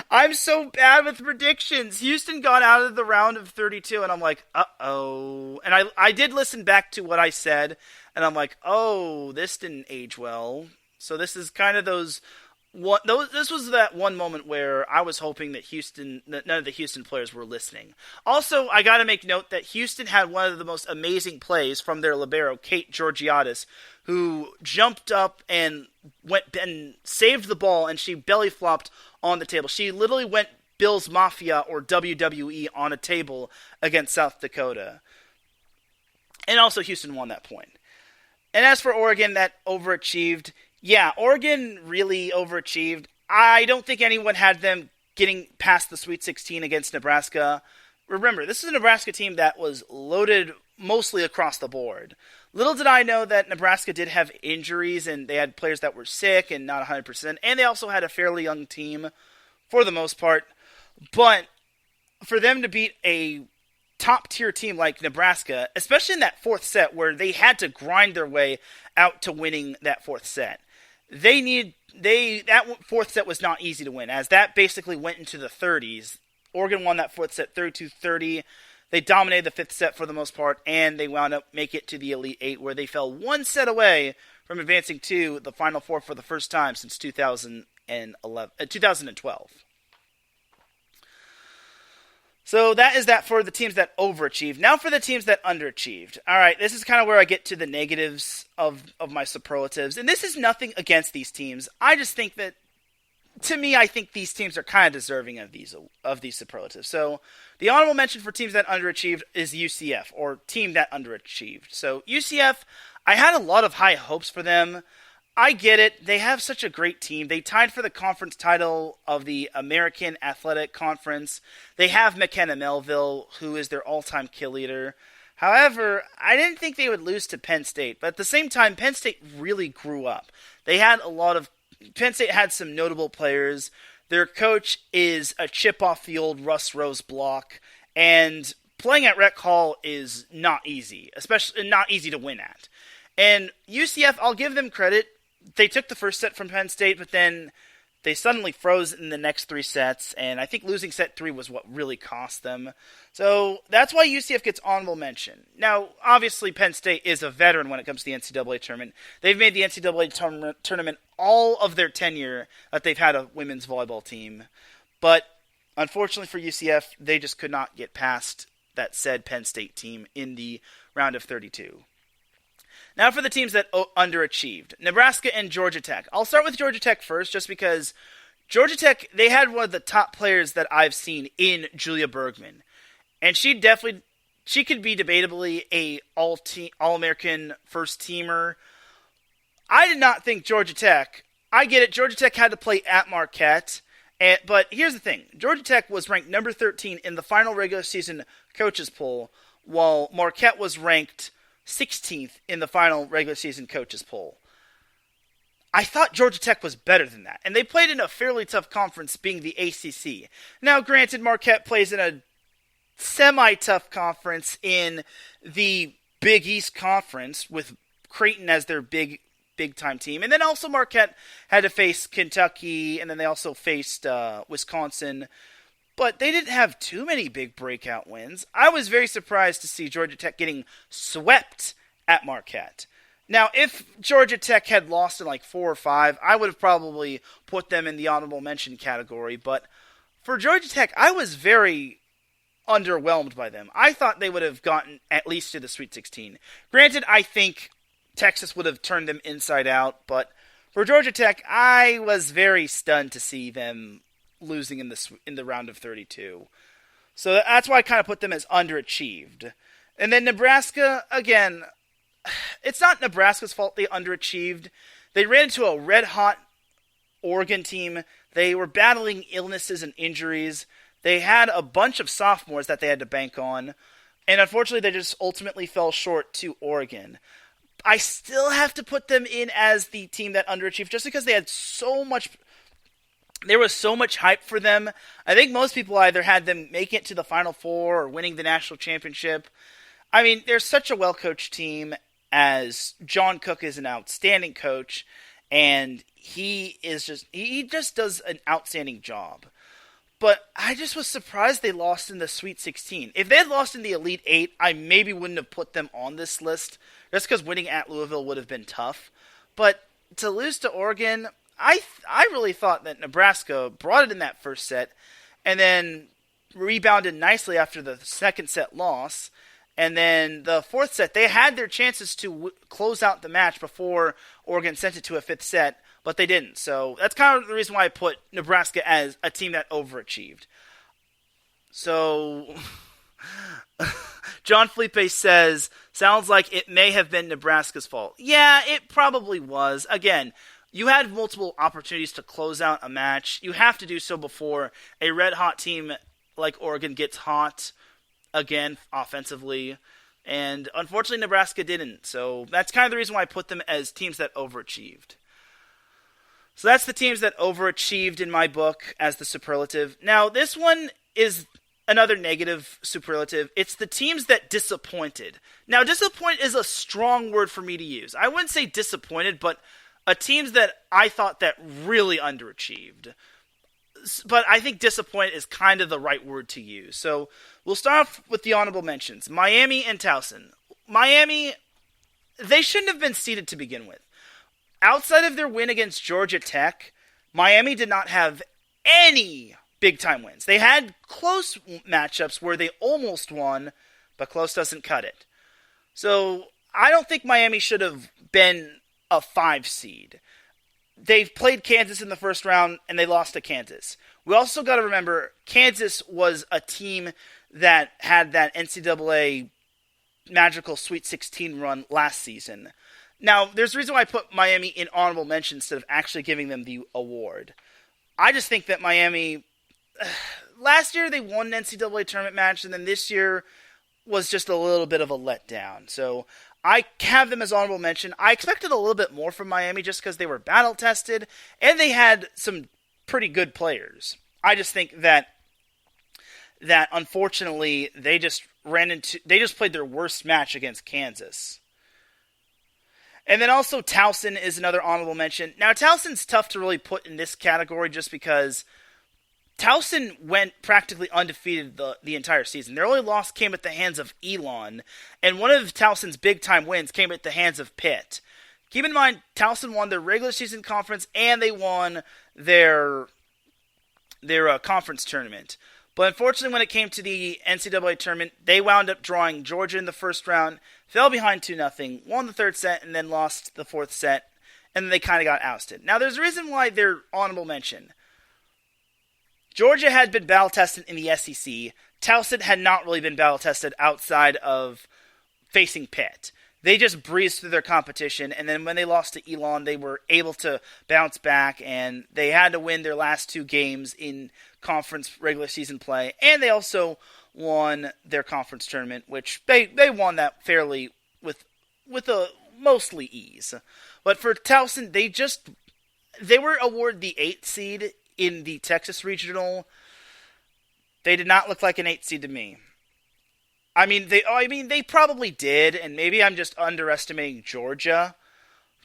I'm so bad with predictions. Houston got out of the round of 32, and I'm like, uh-oh. And I did listen back to what I said, and I'm like, oh, this didn't age well. So this is kind of this was that one moment where I was hoping that none of the Houston players were listening. Also, I got to make note that Houston had one of the most amazing plays from their libero, Kate Georgiadis, who jumped up and went and saved the ball, and she belly flopped on the table. She literally went Bill's Mafia or WWE on a table against South Dakota. And also Houston won that point. And as for Oregon, that overachieved, yeah, Oregon really overachieved. I don't think anyone had them getting past the Sweet 16 against Nebraska. Remember, this is a Nebraska team that was loaded mostly across the board. Little did I know that Nebraska did have injuries, and they had players that were sick and not 100%, and they also had a fairly young team for the most part. But for them to beat a top-tier team like Nebraska, especially in that fourth set where they had to grind their way out to winning that fourth set, that fourth set was not easy to win, as that basically went into the 30s. Oregon won that fourth set 32-30. They dominated the fifth set for the most part, and they wound up make it to the Elite Eight, where they fell one set away from advancing to the Final Four for the first time since 2012. So that is that for the teams that overachieved. Now for the teams that underachieved. All right, this is kind of where I get to the negatives of my superlatives. And this is nothing against these teams. I just think that, to me, I think these teams are kind of deserving of these superlatives. So the honorable mention for teams that underachieved is UCF, or team that underachieved. So UCF, I had a lot of high hopes for them. I get it. They have such a great team. They tied for the conference title of the American Athletic Conference. They have McKenna Melville, who is their all-time kill leader. However, I didn't think they would lose to Penn State. But at the same time, Penn State really grew up. Penn State had some notable players. Their coach is a chip off the old Russ Rose block. And playing at Rec Hall is not easy, especially not easy to win at. And UCF, I'll give them credit. They took the first set from Penn State, but then they suddenly froze in the next 3 sets, and I think losing set 3 was what really cost them. So that's why UCF gets honorable mention. Now, obviously, Penn State is a veteran when it comes to the NCAA tournament. They've made the NCAA tournament all of their tenure that they've had a women's volleyball team. But unfortunately for UCF, they just could not get past that said Penn State team in the round of 32. Now for the teams that underachieved. Nebraska and Georgia Tech. I'll start with Georgia Tech first, just because Georgia Tech, they had one of the top players that I've seen in Julia Bergman. And she definitely she could be debatably a All-American first teamer. I did not think Georgia Tech. I get it. Georgia Tech had to play at Marquette. But here's the thing. Georgia Tech was ranked number 13 in the final regular season coaches poll, while Marquette was ranked 16th in the final regular season coaches poll. I thought Georgia Tech was better than that. And they played in a fairly tough conference, being the ACC. Now, granted, Marquette plays in a semi-tough conference in the Big East Conference with Creighton as their big-time team. And then also Marquette had to face Kentucky, and then they also faced Wisconsin. But they didn't have too many big breakout wins. I was very surprised to see Georgia Tech getting swept at Marquette. Now, if Georgia Tech had lost in like 4 or 5, I would have probably put them in the honorable mention category. But for Georgia Tech, I was very underwhelmed by them. I thought they would have gotten at least to the Sweet 16. Granted, I think Texas would have turned them inside out. But for Georgia Tech, I was very stunned to see them losing in the round of 32. So that's why I kind of put them as underachieved. And then Nebraska, again, it's not Nebraska's fault they underachieved. They ran into a red-hot Oregon team. They were battling illnesses and injuries. They had a bunch of sophomores that they had to bank on. And unfortunately, they just ultimately fell short to Oregon. I still have to put them in as the team that underachieved just because they had so much... There was so much hype for them. I think most people either had them making it to the Final Four or winning the national championship. I mean, they're such a well-coached team, as John Cook is an outstanding coach, and he just does an outstanding job. But I just was surprised they lost in the Sweet 16. If they had lost in the Elite 8, I maybe wouldn't have put them on this list, just because winning at Louisville would have been tough. But to lose to Oregon, I really thought that Nebraska brought it in that first set, and then rebounded nicely after the second set loss. And then the fourth set, they had their chances to close out the match before Oregon sent it to a fifth set, but they didn't. So that's kind of the reason why I put Nebraska as a team that overachieved. So John Felipe says, sounds like it may have been Nebraska's fault. Yeah, it probably was. Again, you had multiple opportunities to close out a match. You have to do so before a red-hot team like Oregon gets hot again offensively. And unfortunately, Nebraska didn't. So that's kind of the reason why I put them as teams that overachieved. So that's the teams that overachieved in my book as the superlative. Now, this one is another negative superlative. It's the teams that disappointed. Now, disappoint is a strong word for me to use. I wouldn't say disappointed, but teams that I thought that really underachieved. But I think disappointed is kind of the right word to use. So we'll start off with the honorable mentions. Miami and Towson. Miami, they shouldn't have been seeded to begin with. Outside of their win against Georgia Tech, Miami did not have any big-time wins. They had close matchups where they almost won, but close doesn't cut it. So I don't think Miami should have been a 5 seed. They've played Kansas in the first round, and they lost to Kansas. We also got to remember, Kansas was a team that had that NCAA magical Sweet 16 run last season. Now, there's a reason why I put Miami in honorable mention instead of actually giving them the award. I just think that Miami, last year they won an NCAA tournament match, and then this year was just a little bit of a letdown. So I have them as honorable mention. I expected a little bit more from Miami just because they were battle-tested, and they had some pretty good players. I just think that unfortunately they just played their worst match against Kansas. And then also Towson is another honorable mention. Now, Towson's tough to really put in this category just because Towson went practically undefeated the entire season. Their only loss came at the hands of Elon, and one of Towson's big-time wins came at the hands of Pitt. Keep in mind, Towson won their regular season conference, and they won their conference tournament. But unfortunately, when it came to the NCAA tournament, they wound up drawing Georgia in the first round, fell behind 2-0, won the third set, and then lost the fourth set, and then they kind of got ousted. Now, there's a reason why they're honorable mention. Georgia had been battle-tested in the SEC. Towson had not really been battle-tested outside of facing Pitt. They just breezed through their competition, and then when they lost to Elon, they were able to bounce back, and they had to win their last 2 games in conference regular season play, and they also won their conference tournament, which they won that fairly with a mostly ease. But for Towson, they were awarded the 8th seed in the Texas Regional. They did not look like an 8th seed to me. They probably did, and maybe I'm just underestimating Georgia,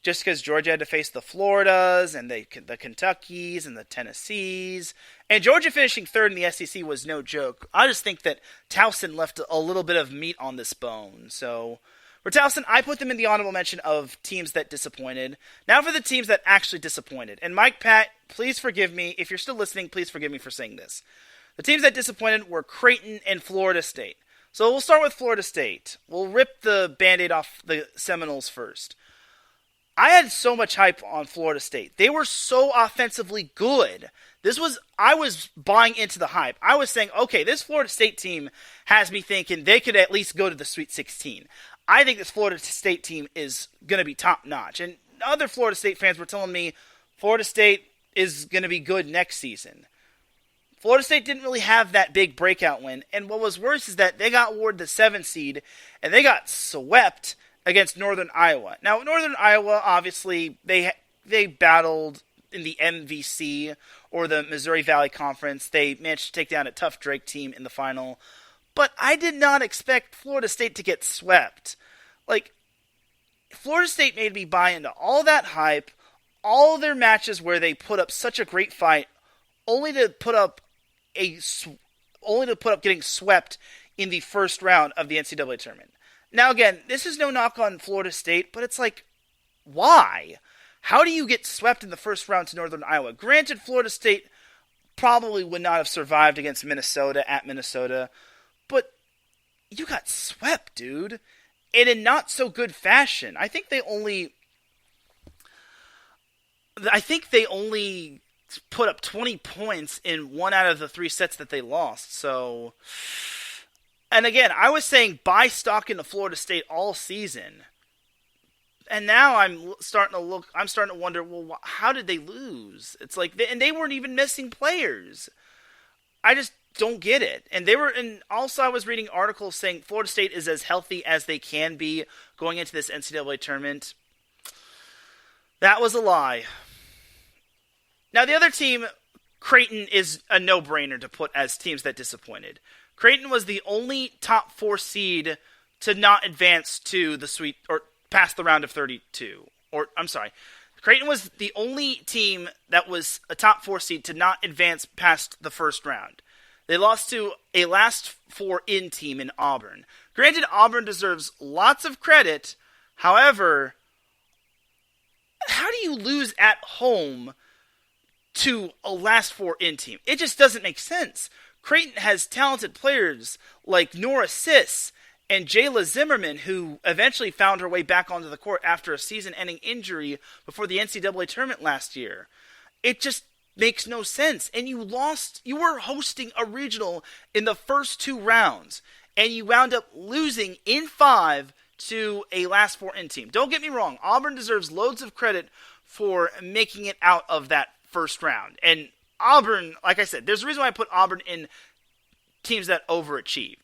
just because Georgia had to face the Floridas and the Kentuckys and the Tennessees, and Georgia finishing 3rd in the SEC was no joke. I just think that Towson left a little bit of meat on this bone. So for Towson, I put them in the honorable mention of teams that disappointed. Now for the teams that actually disappointed. And Mike, Pat, please forgive me. If you're still listening, please forgive me for saying this. The teams that disappointed were Creighton and Florida State. So we'll start with Florida State. We'll rip the Band-Aid off the Seminoles first. I had so much hype on Florida State. They were so offensively good. I was buying into the hype. I was saying, okay, this Florida State team has me thinking they could at least go to the Sweet 16. I think this Florida State team is going to be top-notch. And other Florida State fans were telling me Florida State is going to be good next season. Florida State didn't really have that big breakout win, and what was worse is that they got awarded the 7th seed, and they got swept against Northern Iowa. Now, Northern Iowa, obviously, they battled in the NVC, or the Missouri Valley Conference. They managed to take down a tough Drake team in the final, but I did not expect Florida State to get swept. Florida State made me buy into all that hype, all their matches where they put up such a great fight, only to put up getting swept in the first round of the NCAA tournament. Now again, this is no knock on Florida State, but it's like, why? How do you get swept in the first round to Northern Iowa? Granted, Florida State probably would not have survived against Minnesota at Minnesota, but you got swept, dude. And in not so good fashion. I think they only put up 20 points in 1 out of the 3 sets that they lost. So, and again, I was saying buy stock into Florida State all season. And now I'm starting to wonder, well, how did they lose? It's like, and they weren't even missing players. I just don't get it. And also I was reading articles saying Florida State is as healthy as they can be going into this NCAA tournament. That was a lie. Now, the other team, Creighton, is a no-brainer to put as teams that disappointed. Creighton was the only top 4 seed to not advance to the past the round of 32. Creighton was the only team that was a top 4 seed to not advance past the first round. They lost to a last 4-in team in Auburn. Granted, Auburn deserves lots of credit. However, how do you lose at home to a last 4-in team? It just doesn't make sense. Creighton has talented players like Nora Sis and Jayla Zimmerman, who eventually found her way back onto the court after a season-ending injury before the NCAA tournament last year. It just makes no sense. And you were hosting a regional in the first 2 rounds, and you wound up losing in 5 to a last 4-in team. Don't get me wrong, Auburn deserves loads of credit for making it out of that first round. And Auburn, like I said, there's a reason why I put Auburn in teams that overachieved.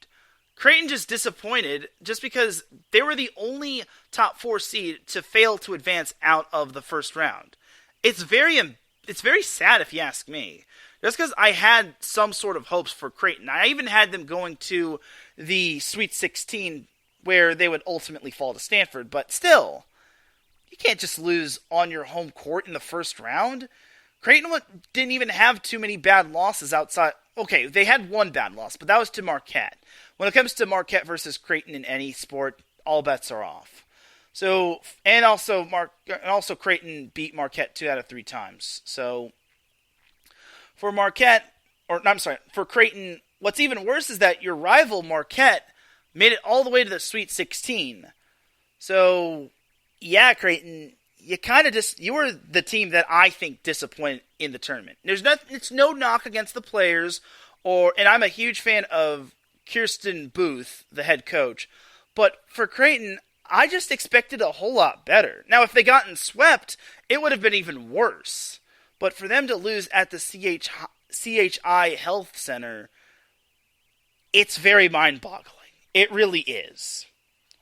Creighton just disappointed just because they were the only top 4 seed to fail to advance out of the first round. It's very sad if you ask me. Just because I had some sort of hopes for Creighton. I even had them going to the Sweet 16 where they would ultimately fall to Stanford. But still, you can't just lose on your home court in the first round. Creighton didn't even have too many bad losses outside. Okay, they had one bad loss, but that was to Marquette. When it comes to Marquette versus Creighton in any sport, all bets are off. So, and also Creighton beat Marquette 2 out of 3 times. So, for Creighton, what's even worse is that your rival Marquette made it all the way to the Sweet 16. So, yeah, Creighton, you were the team that I think disappointed in the tournament. It's no knock against the players, and I'm a huge fan of Kirsten Booth, the head coach, but for Creighton, I just expected a whole lot better. Now, if they gotten swept, it would have been even worse. But for them to lose at the CHI Health Center, it's very mind-boggling. It really is.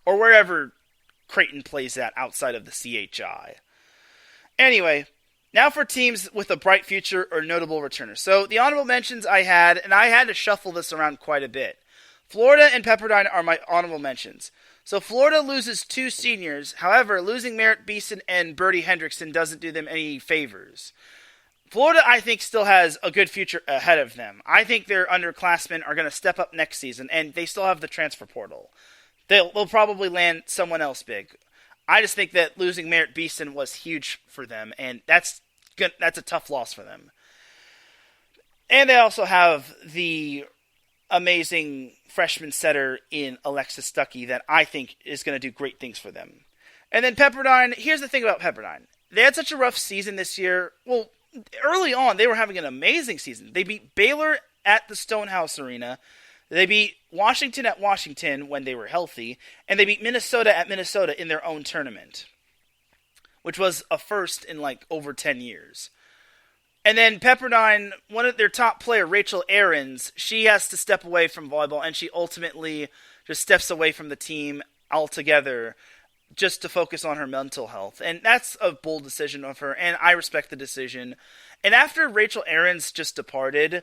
Or wherever Creighton plays at outside of the CHI. Anyway, now for teams with a bright future or notable returners. So the honorable mentions I had, and I had to shuffle this around quite a bit. Florida and Pepperdine are my honorable mentions. So Florida loses 2 seniors. However, losing Merritt Beeson and Bertie Hendrickson doesn't do them any favors. Florida, I think, still has a good future ahead of them. I think their underclassmen are going to step up next season, and they still have the transfer portal. They'll probably land someone else big. I just think that losing Merritt Beeson was huge for them, and that's a tough loss for them. And they also have the amazing freshman setter in Alexis Stuckey that I think is going to do great things for them. And then Pepperdine, here's the thing about Pepperdine. They had such a rough season this year. Well, early on, they were having an amazing season. They beat Baylor at the Stonehouse Arena. They beat Washington at Washington when they were healthy. And they beat Minnesota at Minnesota in their own tournament, which was a first in over 10 years. And then Pepperdine, one of their top player, Rachel Ahrens, she has to step away from volleyball, and she ultimately just steps away from the team altogether just to focus on her mental health. And that's a bold decision of her, and I respect the decision. And after Rachel Ahrens just departed,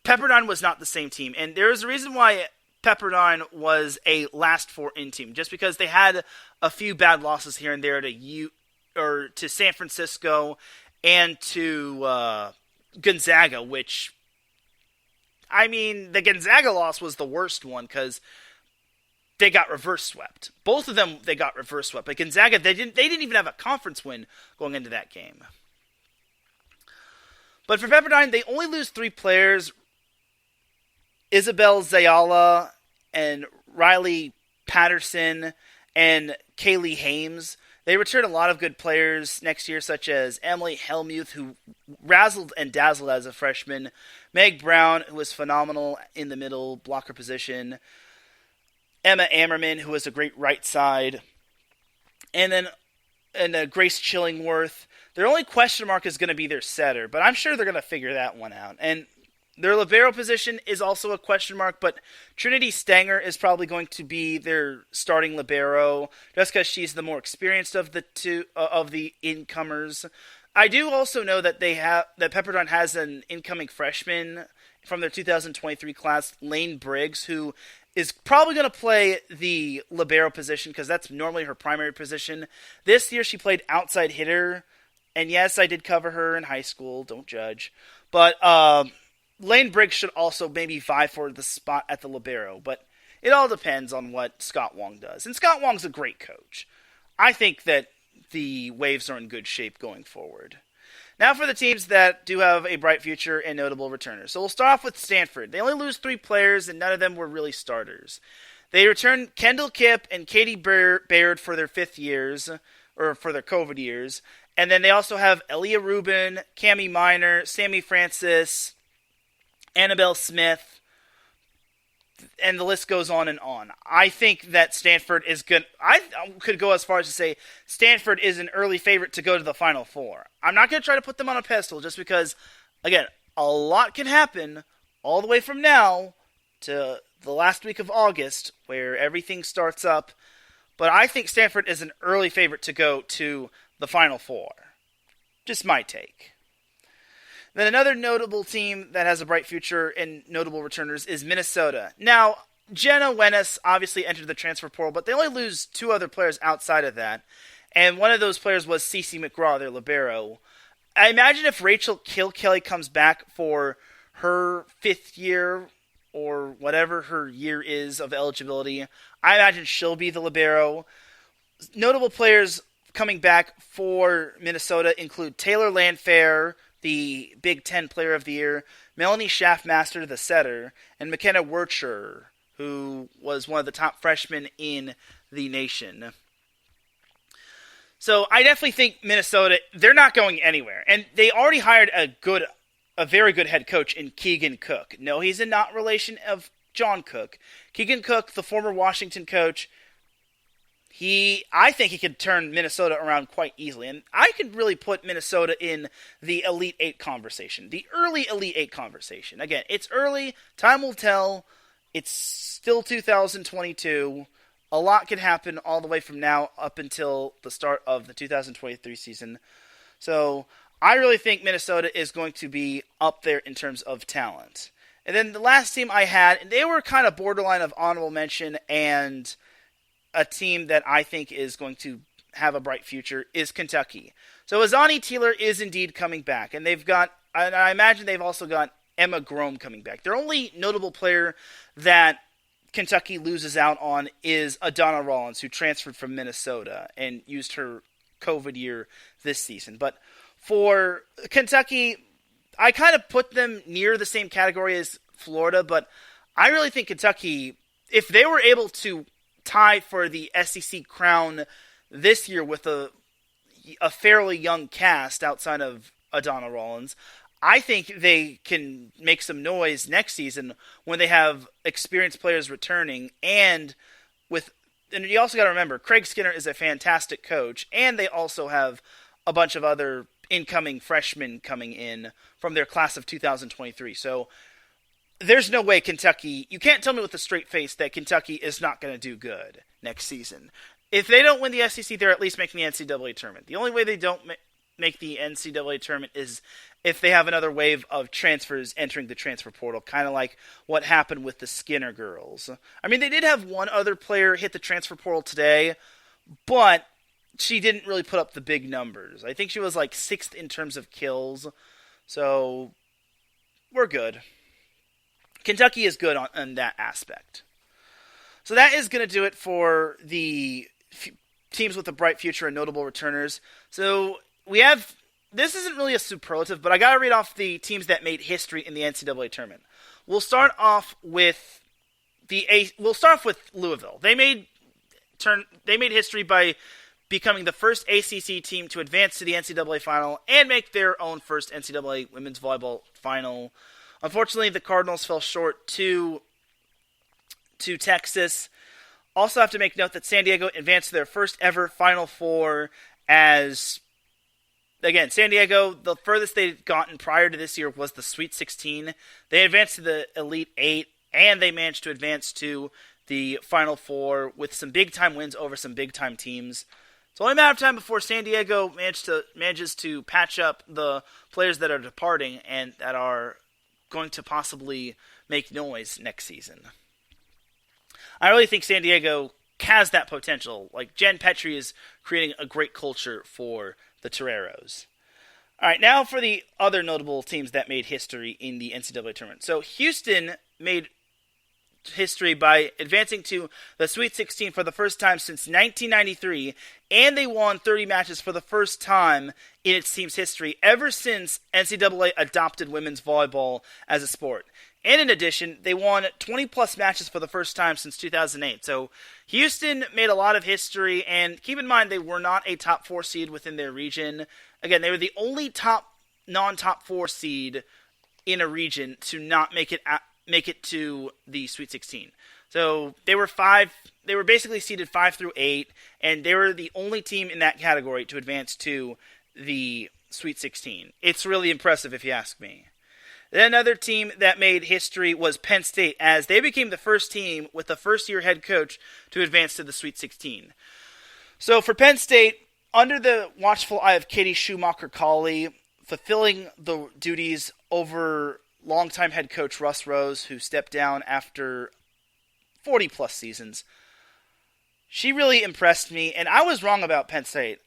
Pepperdine was not the same team. And there's a reason why Pepperdine was a last 4 in team, just because they had a few bad losses here and there to San Francisco and to Gonzaga, which, I mean, the Gonzaga loss was the worst one because they got reverse swept. Both of them, they got reverse swept. But Gonzaga, they didn't even have a conference win going into that game. But for Pepperdine, they only lose 3 players: Isabel Zayala and Riley Patterson and Kaylee Hames. They return a lot of good players next year, such as Emily Helmuth, who razzled and dazzled as a freshman, Meg Brown, who was phenomenal in the middle blocker position, Emma Ammerman, who was a great right side, and Grace Chillingworth. Their only question mark is going to be their setter, but I'm sure they're going to figure that one out. And their libero position is also a question mark, but Trinity Stanger is probably going to be their starting libero, just because she's the more experienced of the two of the incomers. I do also know that that Pepperdine has an incoming freshman from their 2023 class, Lane Briggs, who is probably going to play the libero position because that's normally her primary position. This year she played outside hitter, and yes, I did cover her in high school. Don't judge, but Lane Briggs should also maybe vie for the spot at the libero, but it all depends on what Scott Wong does. And Scott Wong's a great coach. I think that the Waves are in good shape going forward. Now for the teams that do have a bright future and notable returners. So we'll start off with Stanford. They only lose 3 players, and none of them were really starters. They return Kendall Kipp and Katie Baird for their 5th years, or for their COVID years. And then they also have Elia Rubin, Cammie Minor, Sammy Francis, Annabelle Smith, and the list goes on and on. I think that Stanford is good. I could go as far as to say Stanford is an early favorite to go to the Final Four. I'm not going to try to put them on a pedestal just because, again, a lot can happen all the way from now to the last week of August where everything starts up. But I think Stanford is an early favorite to go to the Final Four. Just my take. Then another notable team that has a bright future and notable returners is Minnesota. Now, Jenna Wennes obviously entered the transfer portal, but they only lose 2 other players outside of that. And one of those players was Cece McGraw, their libero. I imagine if Rachel Kilkelly comes back for her 5th year or whatever her year is of eligibility, I imagine she'll be the libero. Notable players coming back for Minnesota include Taylor Landfair, the Big Ten Player of the Year, Melanie Schaffmaster, the setter, and McKenna Wertscher, who was one of the top freshmen in the nation. So I definitely think Minnesota, they're not going anywhere. And they already hired a very good head coach in Keegan Cook. No, he's not relation of John Cook. Keegan Cook, the former Washington coach, I think he could turn Minnesota around quite easily. And I could really put Minnesota in the Elite Eight conversation, the early Elite Eight conversation. Again, it's early. Time will tell. It's still 2022. A lot can happen all the way from now up until the start of the 2023 season. So I really think Minnesota is going to be up there in terms of talent. And then the last team I had, and they were kind of borderline of honorable mention and a team that I think is going to have a bright future, is Kentucky. So Azani Taylor is indeed coming back. And I imagine they've also got Emma Grome coming back. Their only notable player that Kentucky loses out on is Adana Rollins, who transferred from Minnesota and used her COVID year this season. But for Kentucky, I kind of put them near the same category as Florida, but I really think Kentucky, if they were able to tie for the SEC crown this year with a fairly young cast outside of Adana Rollins, I think they can make some noise next season when they have experienced players returning, and you also got to remember, Craig Skinner is a fantastic coach, and they also have a bunch of other incoming freshmen coming in from their class of 2023. So there's no way Kentucky, you can't tell me with a straight face that Kentucky is not going to do good next season. If they don't win the SEC, they're at least making the NCAA tournament. The only way they don't make the NCAA tournament is if they have another wave of transfers entering the transfer portal, kind of like what happened with the Skinner girls. I mean, they did have one other player hit the transfer portal today, but she didn't really put up the big numbers. I think she was like 6th in terms of kills, so we're good. Kentucky is good on that aspect. So that is going to do it for the teams with a bright future and notable returners. So we have, this isn't really a superlative, but I got to read off the teams that made history in the NCAA tournament. We'll start off with Louisville. They made history by becoming the first ACC team to advance to the NCAA final and make their own first NCAA women's volleyball final. Unfortunately, the Cardinals fell short to Texas. Also have to make note that San Diego advanced to their first ever Final Four as, again, San Diego, the furthest they'd gotten prior to this year was the Sweet 16. They advanced to the Elite 8, and they managed to advance to the Final Four with some big-time wins over some big-time teams. It's only a matter of time before San Diego manages to patch up the players that are departing and that are going to possibly make noise next season. I really think San Diego has that potential. Like, Jen Petrie is creating a great culture for the Toreros. All right, now for the other notable teams that made history in the NCAA tournament. So Houston made history by advancing to the Sweet 16 for the first time since 1993, and they won 30 matches for the first time in its team's history ever since NCAA adopted women's volleyball as a sport. And in addition, they won 20-plus matches for the first time since 2008. So Houston made a lot of history, and keep in mind they were not a top 4 seed within their region. Again, they were the only non-top 4 seed in a region to not make it to the Sweet 16. So they were basically seeded 5 through 8, and they were the only team in that category to advance to the Sweet 16. It's really impressive if you ask me. Then another team that made history was Penn State, as they became the first team with a first-year head coach to advance to the Sweet 16. So for Penn State, under the watchful eye of Katie Schumacher-Cawley, fulfilling the duties over longtime head coach Russ Rose, who stepped down after 40-plus seasons, she really impressed me, and I was wrong about Penn State.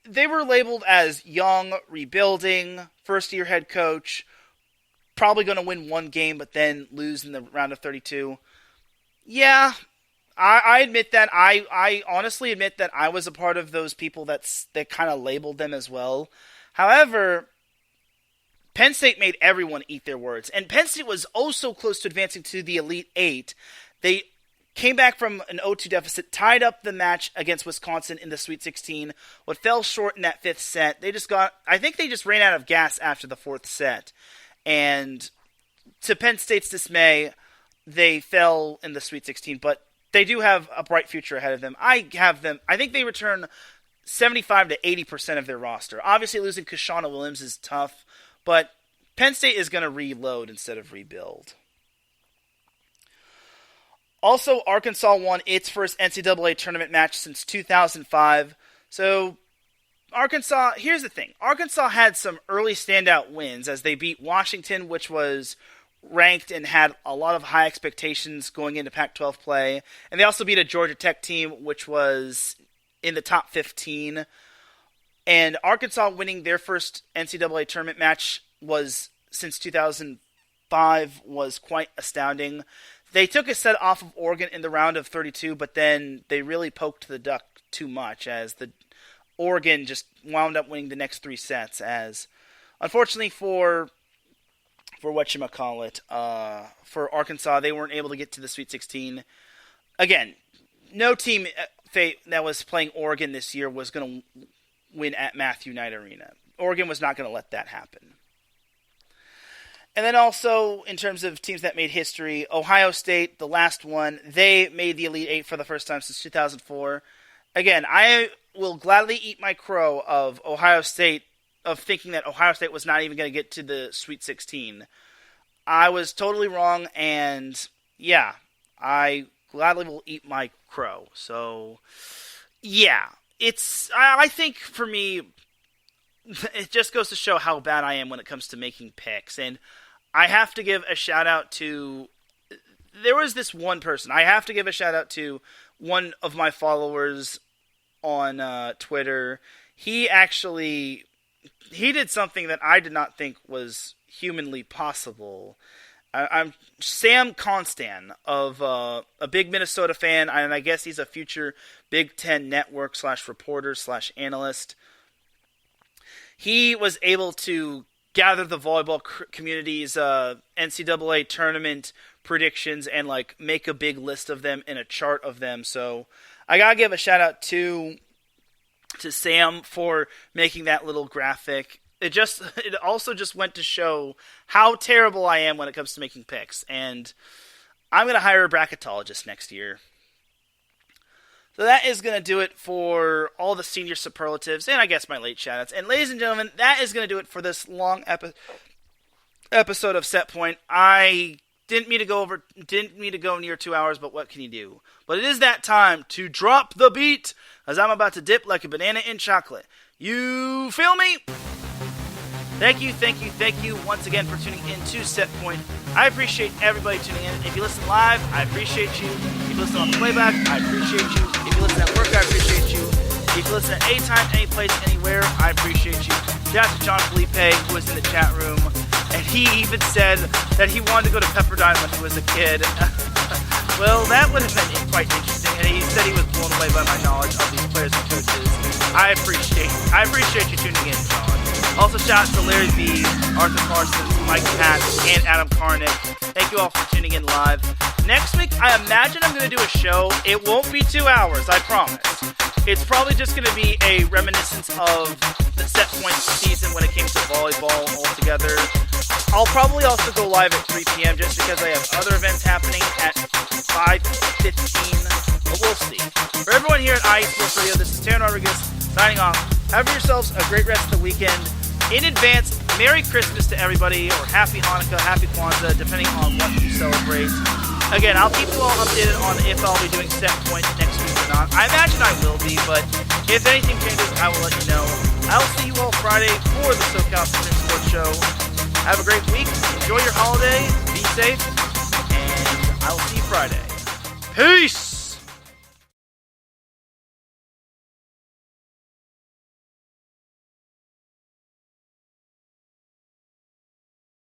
They were labeled as young, rebuilding, first-year head coach, probably going to win one game, but then lose in the round of 32. Yeah, I admit that. I honestly admit that I was a part of those people that kind of labeled them as well. However, Penn State made everyone eat their words. And Penn State was oh so close to advancing to the Elite 8. They came back from an 0-2 deficit, tied up the match against Wisconsin in the Sweet 16, but fell short in that 5th set. I think they just ran out of gas after the 4th set. And to Penn State's dismay, they fell in the Sweet 16, but they do have a bright future ahead of them. I think they return 75 to 80% of their roster. Obviously, losing Kashana Williams is tough, but Penn State is going to reload instead of rebuild. Also, Arkansas won its first NCAA tournament match since 2005. So, Arkansas, here's the thing. Arkansas had some early standout wins as they beat Washington, which was ranked and had a lot of high expectations going into Pac-12 play. And they also beat a Georgia Tech team, which was in the top 15. And Arkansas winning their first NCAA tournament match since 2005 was quite astounding. They took a set off of Oregon in the round of 32, but then they really poked the duck too much as the Oregon just wound up winning the next 3 sets. As unfortunately for for Arkansas, they weren't able to get to the Sweet 16. Again, no team that was playing Oregon this year was going to win at Matthew Knight Arena. Oregon was not going to let that happen. And then also, in terms of teams that made history, Ohio State, the last one, they made the Elite Eight for the first time since 2004. Again, I will gladly eat my crow of Ohio State, of thinking that Ohio State was not even going to get to the Sweet 16. I was totally wrong, and yeah, I gladly will eat my crow. So, yeah, I think for me, it just goes to show how bad I am when it comes to making picks. And I have to give a shout out to, there was this one person, I have to give a shout out to one of my followers on Twitter. He did something that I did not think was humanly possible. I'm Sam Constan of a big Minnesota fan, and I guess he's a future Big Ten Network /reporter /analyst. He was able to gather the volleyball community's NCAA tournament predictions and make a big list of them and a chart of them. So I gotta give a shout out to Sam for making that little graphic. It also just went to show how terrible I am when it comes to making picks, and I'm gonna hire a bracketologist next year. So that is going to do it for all the senior superlatives, and I guess my late shoutouts. And ladies and gentlemen, that is going to do it for this long episode of Set Point. I didn't mean to go near 2 hours, but what can you do? But it is that time to drop the beat, as I'm about to dip like a banana in chocolate. You feel me? Thank you once again for tuning in to Set Point. I appreciate everybody tuning in. If you listen live, I appreciate you. If you listen on playback, I appreciate you. If you listen at work, I appreciate you. If you listen at any time, any place, anywhere, I appreciate you. Shout out to John Felipe, who was in the chat room, and he even said that he wanted to go to Pepperdine when he was a kid. Well, that would have been quite interesting, and he said he was blown away by my knowledge of these players and coaches. I appreciate you tuning in, John. Also, shout out to Larry B, Arthur Carson, Mike Pat, and Adam Karnick. Thank you all for tuning in live. Next week, I imagine I'm going to do a show. It won't be 2 hours, I promise. It's probably just going to be a reminiscence of the Set Point season when it came to volleyball altogether. I'll probably also go live at 3 p.m. just because I have other events happening at 5:15, but we'll see. For everyone here at IE Sports Radio, this is Teran Rodriguez signing off. Have yourselves a great rest of the weekend. In advance, Merry Christmas to everybody, or Happy Hanukkah, Happy Kwanzaa, depending on what you celebrate. Again, I'll keep you all updated on if I'll be doing Set Point next week or not. I imagine I will be, but if anything changes, I will let you know. I'll see you all Friday for the SoCal Supreme Sports Show. Have a great week. Enjoy your holiday. Be safe. And I will see you Friday. Peace!